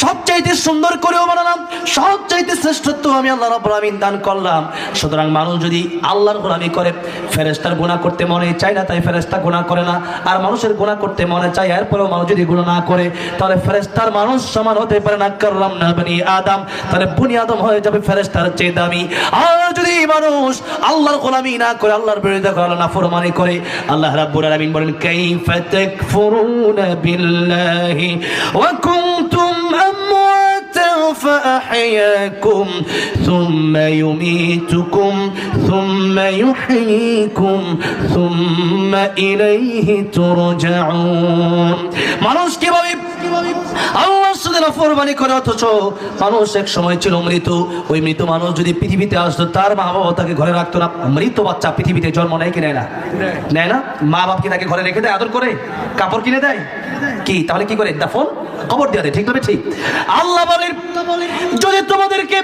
সবচাইতে সুন্দর করেও বানালাম, সবচাইতে শ্রেষ্ঠত্ব আমি আল্লাহ রাব্বুল আলামিন দান করলাম। সুতরাং মানুষ যদি আল্লাহর গোলামি করে, ফেরেশতার গুনাহ করতে মনে চায় না তাই ফেরেশতা গুনাহ করে না, আর মানুষের গুনাহ করতে মনে চায় এরপরেও মানুষ যদি গুনাহ না করে তাহলে ফেরেশতার মানুষ সমান হতে পারে না। কাররামনা বনি আদম, তাহলে বনি আদম হয়ে যাবে ফেরেশতার চেয়ে দামি। আর যদি মানুষ আল্লাহর গোলামি না করে, আল্লাহর বিরুদ্ধে করে, নাফরমানি করে, আল্লাহ রাব্বুল আলামিন বলেন কাইফা তাকফুরুনা বিল্লাহি ওয়া কুনতুম আমওয়াতান ফাআহইয়াকুম সুম্মা ইউমীতুকুম সুম্মা ইউহয়ীকুম সুম্মা ইলাইহি তুরজাউন। মানুষ কিভাবে আল্লাহর সাথে নাফরমানি করে, অথচ মানুষ এক সময় ছিল মৃত। ওই মৃত মানুষ যদি পৃথিবীতে আসতো তার মা বাবা তাকে ঘরে রাখতো না। মৃত বাচ্চা পৃথিবীতে জন্ম নেয় কি নেয় না? নেয় না। মা বাপকে তাকে ঘরে রেখে দেয়, আদর করে, কাপড় কিনে দেয়, কি তাহলে কি করে? দাফন কবর দিয়ে দেয়। ঠিক তবে ঠিক। আল্লাহ বলেন যদি তোমাদেরকে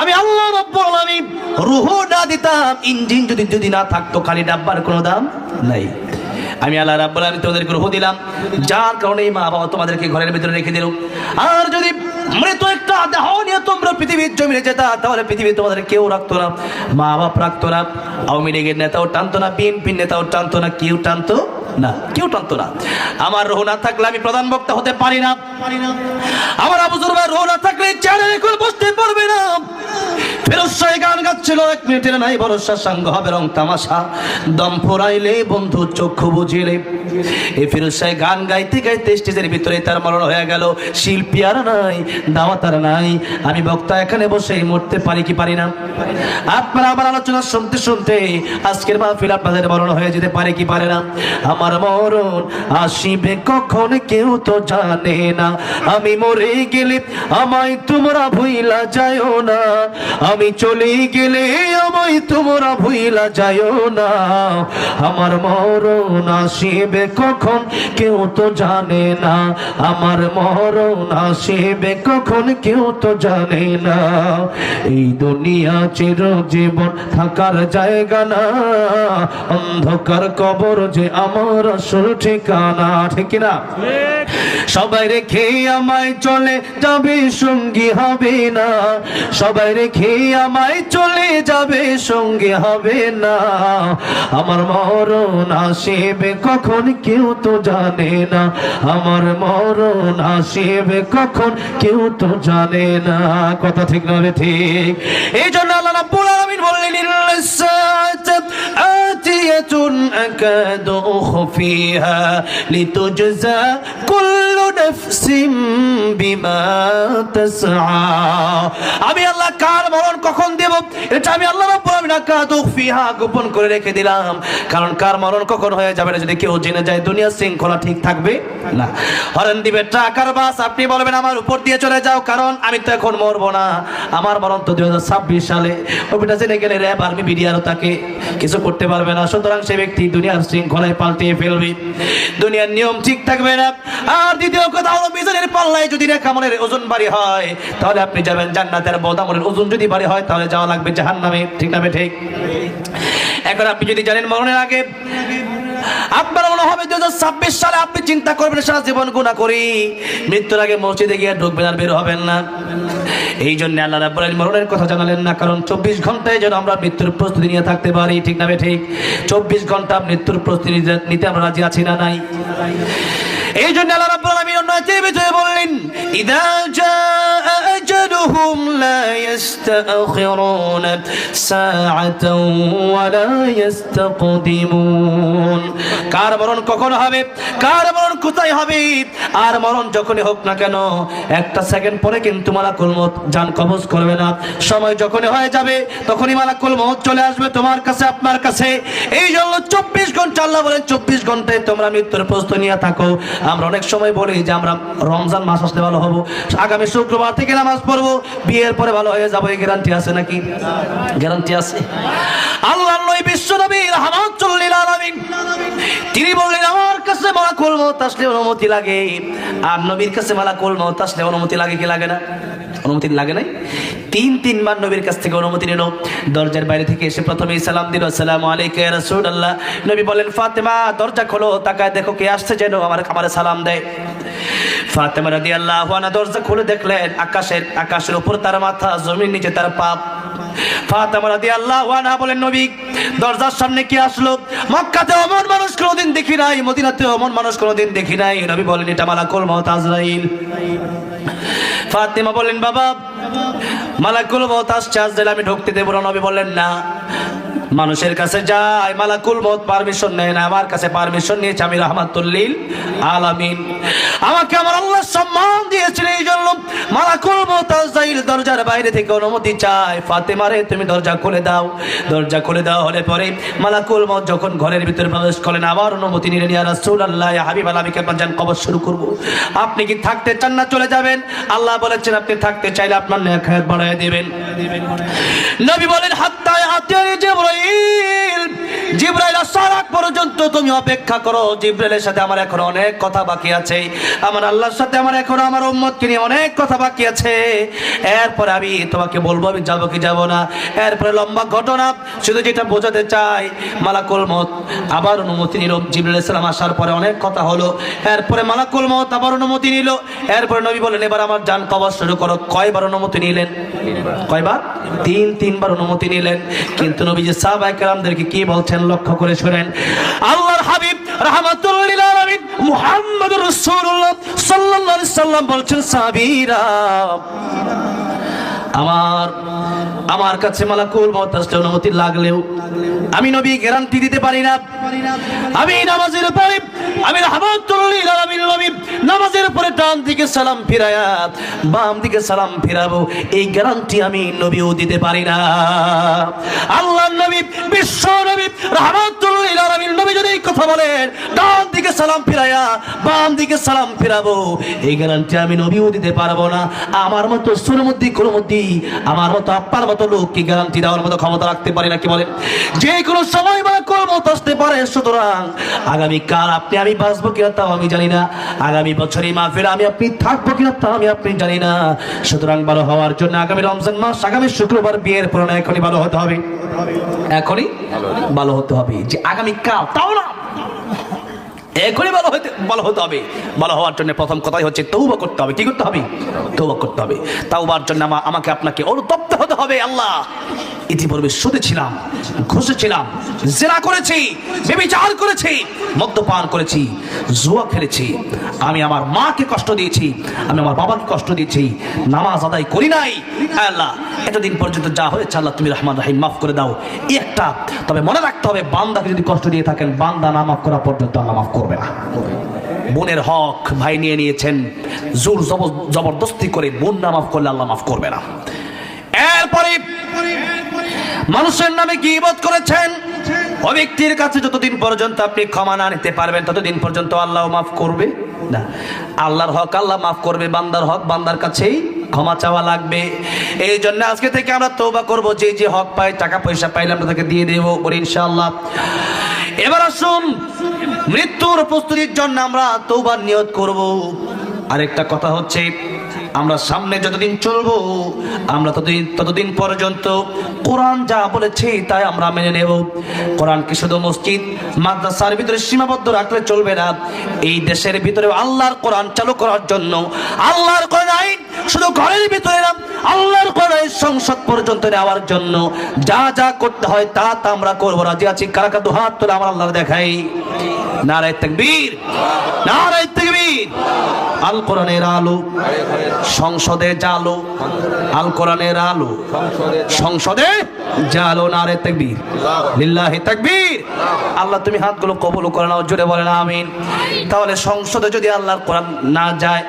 আমি আল্লাহ রাব্বুল আলামিন রূহ না দিতাম, ইঞ্জিন যদি না থাকতো, খালি ডাব্বার কোনো দাম নাই। আমি আল্লাহ রাব্বুল আলামিন তোমাদেরকে রূহ দিলাম, যার কারণে মা বাবা তোমাদেরকে ঘরের ভিতরে রেখে দিল। আর যদি মৃত একটা দেহ নিয়ে তোমরা পৃথিবীর জমিনে যেতা, তাহলে পৃথিবী তোমাদের কেউ রাখতো না, মা বাপ রাখতো না, আওয়ামী লীগের নেতাও টানতো না, বিএনপির নেতাও টানতো না, কেউ টানতো না, কেউ টানতো না। আমার রূহ না থাকলে আমি প্রধান বক্তা হতে পারি না। আমার আবু যর ভাই রূহ না থাকলে চেয়ারে এখন বসতে পারবে না। ফিরোজ শাহ গান গাচ্ছিল, 1 মিনিটের নাই ভরসা, সাঙ্গ হবে রং তামাশা, দম ফুরাইলে বন্ধু চক্ষু বুঝিলে। এই ফিরোজ শাহ গান গাইতে গাইতে স্টেজের ভিতরে তার মরণ হয়ে গেল। শিল্পী আর নাই, দাওয়াত আর নাই, আমি বক্তা এখানে বসে মরতে পারি কি পারি না? আপনারা আমার আলোচনা শুনতে শুনতে আজকের মাহফিল আপনাদের মরণ হয়ে যেতে পারে কি পারে না? আমার মরণ আসিবে কখন কেউ তো জানে না, আমি মরে গেলে আমায় তোমরা ভুইলা যায়ও না, আমি চলে গেলে আমায় তোমরা ভুইলা যায়ও না। আমার মরণ আসিবে কখন কেউ তো জানে না, আমার মরণ আসিবে কখন কেউ তো জানে না। এই দুনিয়া চিরজীবন থাকার জায়গা না, অন্ধকার কবর যে আমার আসল ঠিকানা, ঠিক না? সবাই রেখে আমায় চলে যাবে, সঙ্গী হবে না, সবাই রেখে আমায় চলে যাবে, সঙ্গী হবে না। আমার মরণ আসিবে কখন কেউ তো জানে না, আমার মরণ আসিবে কখন কেউ তো জানে না। কথা ঠিক না? ঠিক। এই জন্য আল্লাহ রাব্বুল আলামিন বললেন, আতিয়াতুন আকাদু উখফিহা লিতুজজা কুল্লু নাফসিম বিমা তাসআ। আমি আল্লাহ কার মরণ কখন দেব, এটা আমি আল্লাহ রাব্বুল আলামিন আকাদু উখফিহা গোপন করে রেখে দিলাম। কারণ কার মরণ কখন হয়ে যাবে না যদি কেউ জেনে যায়, দুনিয়ার শৃঙ্খলা ঠিক থাকবে না। হরেন দিবে ট্রাকার বাস, আপনি বলবেন আমার উপর দিয়ে চলে যাও, কারণ আমি তো এখন মরবো না, আমার মরণ তো 2026 সালে। ওটা জেনে গেলে র্যাব আর্মি বিডিআরও তাকে কিছু করতে পারবে না। সুতরাং সে ব্যক্তি দুনিয়ার শৃঙ্খলায় পাল্টিয়ে ফেলবে, দুনিয়ার নিয়ম ঠিক থাকবে না। আর দ্বিতীয় কথা হলো, মিজানের পাল্লায় যদি নেকামলের ওজন ভারী হয় তাহলে আপনি যাবেন জান্নাতে, আর বদআমলের ওজন যদি ভারী হয় তাহলে যাওয়া লাগবে জাহান্নামে, ঠিক না? ঠিক। এখন আপনি যদি জানেন মরণের আগে আপনার মনে হবে 2026 সালে, আপনি চিন্তা করবেন সারা জীবন গুনাহ করি, মৃত্যুর আগে মসজিদে গিয়ে ঢুকবেন আর বের হবেন না। এই জন্য আল্লাহ রাব্বুল আলামিন মরণের কথা জানালেন না, কারণ 24 ঘন্টায় যেন আমরা মৃত্যুর প্রস্তুতি নিয়ে থাকতে পারি, ঠিক না? ঠিক। 24 ঘন্টা মৃত্যুর প্রস্তুতি নিতে আমরা রাজি আছি না নাই? এই জন্য আল্লাহ রাব্বুল আলামিন অন্য আয়াতের ভিতরে বললেন, ইদা জাআ আজালুহুম লা ইস্তাখিরুনা সাআতাও ওয়া লা ইস্তাকদিমুন। কার মরণ কখন হবে, কার মরণ কোথায় হবে, আর মরণ যখনই হোক না কেন, একটা সেকেন্ড পরে কিন্তু মালাকুল মউত জান কবজ করবে না। সময় যখনই হয়ে যাবে তখনই মালাকুল মউত চলে আসবে তোমার কাছে, আপনার কাছে। এই জন্য 24 ঘন্টা, আল্লাহ বলেন 24 ঘন্টায় তোমরা মৃত্যুর প্রস্তুতি নিয়ে থাকো। আমরা অনেক সময় বলি যে আমরা রমজান মাস আসলে ভালো হবো, আগামী শুক্রবার থেকে নামাজ পড়বো, বিয়ের পরে ভালো হয়ে যাবো, এই গ্যারান্টি আছে নাকি? গ্যারান্টি আছে? আল্লাহর নবী বিশ্বনবী রাহমাতুল লিল আলামিন তিনি বললেন, আমার কাছে মালাকুল মউত আসলে অনুমতি লাগে, আর নবীর কাছে মালাকুল মউত আসলে অনুমতি লাগে কি লাগে না? অনুমতি লাগে নাই? 3 বার নবীর কাছ থেকে অনুমতি নিল। দরজার বাইরে থেকে এসে প্রথমেই সালাম দিল, আসসালামু আলাইকা ইয়া রাসূলুল্লাহ। নবী বলেন, ফাতেমা দরজা খোলো, তাকায় দেখো কে আসছে, যেন আমার সালাম দেয়। ফাতেমা রাদিয়াল্লাহু আনহা দরজা খুলে দেখলেন আকাশের উপর তার মাথা, জমির নিচে তার পা। ফাতেমা রাদিয়াল্লাহু আনহা বলেন, নবী দরজার সামনে কি আসলো? মক্কাতে অমন মানুষ কোনোদিন দেখি নাই, মদিনাতে অমন মানুষ কোনোদিন দেখি নাই। নবী বলেন, এটা মালাকুল মউত আজরাইল। ফাতেমা বলেন, বাবা মালাকুল মউত আসছে, আজরাইল আমি ঢুকতে দেব না। নবী বললেন, না, মানুষের কাছে যায় মালাকুল মউত পারমিশন নেয় না, আমার কাছে পারমিশন নিয়েছে, আমি রাহমাতুল লিল আলামিন। আমাকে আমার আল্লাহ সম্মান দিয়েছেন, এই জন্য মালাকুল মউত আজরাইল দরজার বাইরে থেকে অনুমতি চায়, ফাতেমা রে তুমি দরজা খুলে দাও। দরজা খুলে দেওয়া হলে পরে মালাকুল মউত যখন ঘরের ভিতরে প্রবেশ করেন, আবার অনুমতি নিলেন, ইয়া রাসূলুল্লাহ, ইয়া হাবিবাল্লাহ, আমি আপনার জান কবজ শুরু করব। আপনি কি থাকতে চান না চলে যাবেন? আল্লাহ বলেছেন আপনি থাকতে চাইলে আপনার নেক হায়াত বাড়ায় দিবেন। নবী বলেন, হাত্তা আতিয়ানি জিবরাইল, জিবরাইল আসার আগ পর্যন্ত তুমি অপেক্ষা করো। জিবরাইলের সাথে আমার এখন অনেক কথা বাকি আছে, আমার আল্লাহর সাথে আমার এখন আমার উম্মতকে নিয়ে অনেক কথা বাকি আছে। এরপরে আমি তোমাকে বলবো আমি যাবো কি যাব না। এরপরে লম্বা ঘটনা, শুধু যেটা বোঝাতে চাই, মালাকুল মউত আবার অনুমতি নিল। জিবরাইল আলাইহিস সালাম আসার পরে অনেক কথা হলো। এরপরে মালাকুল মউত আবার অনুমতি নিল। এরপরে নবী বললেন এবার আমার জান কবজ শুরু করো। কয়বার অনুমতি নিলেন? কয়বার? তিনবার অনুমতি নিলেন। কিন্তু নবীজি সাহাবায়ে কেরামদেরকে কি বলছেন লক্ষ্য করে শুনেন। আল্লাহর হাবিব রাহমাতুল লিল আলামিন মুহাম্মদুর রাসূলুল্লাহ সাল্লাল্লাহু আলাইহি সাল্লাম বলছেন, সাহাবীরা আমার কাছে মালাকুল মউত আসলে অনুমতি লাগলেও আমি নবী গ্যারান্টি দিতে পারি না। আমি নামাজের পরে আমি রাহমাতুল লিল আলামিন নবী নামাজের পরে ডান দিকে সালাম ফিরায়া বাম দিকে সালাম ফিরাবো, এই গ্যারান্টি আমি নবীও দিতে পারি না। আল্লাহর নবী বিশ্ব নবী রাহমাতুল লিল আলামিন নবী যদি এই কথা বলেন ডান দিকে সালাম ফিরায়া বাম দিকে সালাম ফিরাবো, এই গ্যারান্টি আমি নবীও দিতে পারবো না। আমার মতো সুরমুদ্দি কুরমুদ্দি আমার মতো আপনার মতো লোক কি গ্যারান্টি দেওয়ার মতো ক্ষমতা রাখতে পারি না? কি বলেন? যে কোনো সময় মালাকুল মউত আসতে পারে। সুতরাং আগামীকাল আপনি আমি বাঁচবো কিনা তাও আমি জানি না, আগামী বছর এই মাহফিলে আমি আপনি থাকবো কিনা তাও আমি আপনি জানি না। সুতরাং ভালো হওয়ার জন্য আগামী রমজান মাস আগামী শুক্রবার বিয়ের পড়ানো এখনই ভালো হতে হবে, এখনই ভালো হতে হবে। যে আগামীকাল তাও না, এখনই ভালো হতে হবে। ভালো হওয়ার জন্য প্রথম কথাই হচ্ছে তওবা করতে হবে। কি করতে হবে? তওবা করতে হবে। তওবার জন্য আমাকে আপনাকে অনুতপ্ত হতে হবে। আল্লাহ, ইতিপূর্বে সুদে ছিলাম, ঘুষে ছিলাম, জিনা করেছি, ব্যভিচার করেছি, মদ্যপান করেছি, জুয়া খেলেছি, আমি আমার মাকে কষ্ট দিয়েছি, আমি আমার বাবাকে কষ্ট দিয়েছি, নামাজ আদায় করি নাই। আল্লাহ, এতদিন পর্যন্ত যা হয়েছে আল্লাহ তুমি রহমান রহিম মাফ করে দাও। একটা তবে মনে রাখতে হবে, বান্দাকে যদি কষ্ট দিয়ে থাকেন বান্দা না মাফ করা পর্যন্ত আল্লাহ মাফ করবে না। বোনের হক ভাই নিয়ে নিয়েছেন, জোর জবরদস্তি করে বোন না মাফ করলে আল্লাহ মাফ করবে না। এরপরে মানুষের নামে গীবত করেছেন, ওই ব্যক্তির কাছে যতদিন পর্যন্ত আপনি ক্ষমা না নিতে পারবেন ততদিন পর্যন্ত আল্লাহ মাফ করবে না। আল্লাহর হক আল্লাহ মাফ করবে, বান্দার হক বান্দার কাছেই ক্ষমা চাওয়া লাগবে। এই জন্য আজকে থেকে আমরা তওবা করব, যে যে হক পাই টাকা পয়সা পাইলে আমরা তাকে দিয়ে দেবো ইনশাআল্লাহ। এবার আসুন মৃত্যুর প্রস্তুতির জন্য আমরা তওবার নিয়ত করব। আরেকটা কথা হচ্ছে, আমরা সামনে যতদিন চলবো আমরা ততদিন পর্যন্ত কোরআন যা বলেছে তাই আমরা মেনে নেব। কোরআনকে শুধু মসজিদ মাদ্রাসার ভিতরে সীমাবদ্ধ রাখলে চলবে না। এই দেশের ভিতরে আল্লাহর কোরআন চালু করার জন্য, আল্লাহর কোরআন আইন শুধু ঘরের ভিতরে না, আল্লাহর কোরআন সংসদ পর্যন্ত নেওয়ার জন্য যা যা করতে হয় তা আমরা করবো। রাজি আছি? কারা কারা দুহাত তুলে আমার আল্লাহ দেখাই। নারায়ে তাকবীর, নারায়ে তাকবীর। আল কোরআনের আলো সংসদে জালো, আল কোরআনের আলো সংসদে জালো। নারায়ে তাকবীর, লিল্লাহি তাকবীর। আল্লাহ তুমি হাতগুলো কবুল করে নাও, জোরে বলেন আমিন। তাহলে সংসদে যদি আল্লাহর কোরআন না যায়,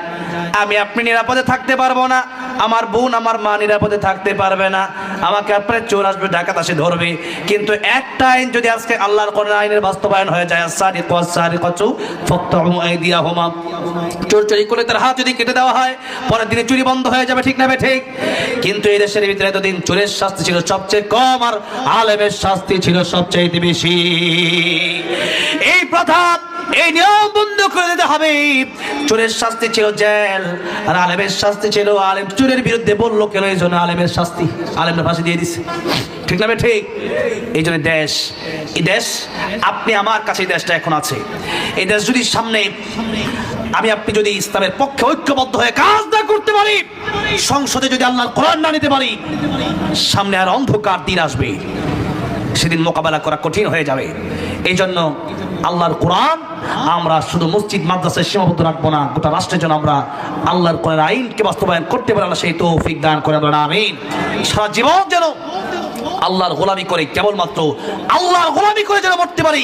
আমি আপনি নিরাপদে থাকতে পারবো না, আমার বোন আমার মা নিরাপদে থাকতে পারবে না, আমাকে আপনার চোর আসবে ডাকাত আসে ধরবে। কিন্তু একটা আইন যদি আজকে আল্লাহর কোরআন আইনের বাস্তবায়ন হয়ে যায়, আস-সারিকু ওয়াস-সারিকাতু ফাকতাউ আইদিয়াহুমা, চোর চুরি করে তার হাত যদি কেটে দেওয়া হয় পরের দিনে চুরি বন্ধ হয়ে যাবে, ঠিক না ঠিক? কিন্তু এই দেশের ভিতরে এতদিন চোরের শাস্তি ছিল সবচেয়ে কম আর আলেমের শাস্তি ছিল সবচেয়ে বেশি। এই প্রথা এই নিয়ম বন্ধ করে দিতে হবে। চোরের শাস্তি ছিল জেল আর আলেমের শাস্তি ছিল, আলেম চোরের বিরুদ্ধে বললো কেন এই জন্য আলেমের শাস্তি, আলেমরা ফাঁসি দিয়ে দিচ্ছে, ঠিক না ঠিক? এই জন্য এই দেশ আপনি আমার কাছে এই দেশটা এখন আছে। এই দেশ যদি সামনে আপনি যদি ইসলামের পক্ষে ঐক্যবদ্ধ হয়ে কাজ না করতে পারি, সংসদে যদি আল্লাহর কোরআন না নিতে পারি, সামনে আর অন্ধকার দিন আসবে, সেদিন মোকাবেলা করা কঠিন হয়ে যাবে। এই জন্য আল্লাহর কোরআন আমরা শুধু মসজিদ মাদ্রাসায় সীমাবদ্ধ রাখবো না, গোটা রাষ্ট্রের জন্য আমরা আল্লাহর কোরআন আইনকে বাস্তবায়ন করতে পারি। আল্লাহ সেই তৌফিক দান করে, আমিন। সারা জীবন যেন আল্লাহর গোলামি করে, কেবলমাত্র আল্লাহর গোলামি করে যেন মরতে পারি।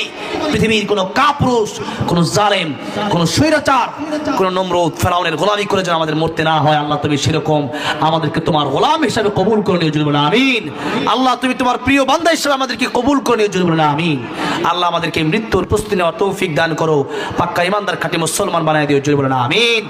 পৃথিবীর কোনো কাপুরুষ, কোনো জালেম, কোনো স্বৈরাচার, কোনো নমরুদ ফেরাউনের গোলামি করে যেন আমাদের মরতে না হয়। আল্লাহ তুমি সেরকম আমাদেরকে তোমার গোলাম হিসাবে কবুল করে নিও, জুড়ে বলে আমিন। আল্লাহ তুমি তোমার প্রিয় বান্দা হিসাবে আমাদেরকে কবুল করে নিও, জুড়ে বলে আমিন। আল্লাহ আমাদেরকে মৃত্যুর প্রস্তুতি নেওয়ার তৌফিক দান করো, পাক্কা ইমানদার খাঁটি মুসলমান বানায় দিও, জুড়ে বলে আমিন।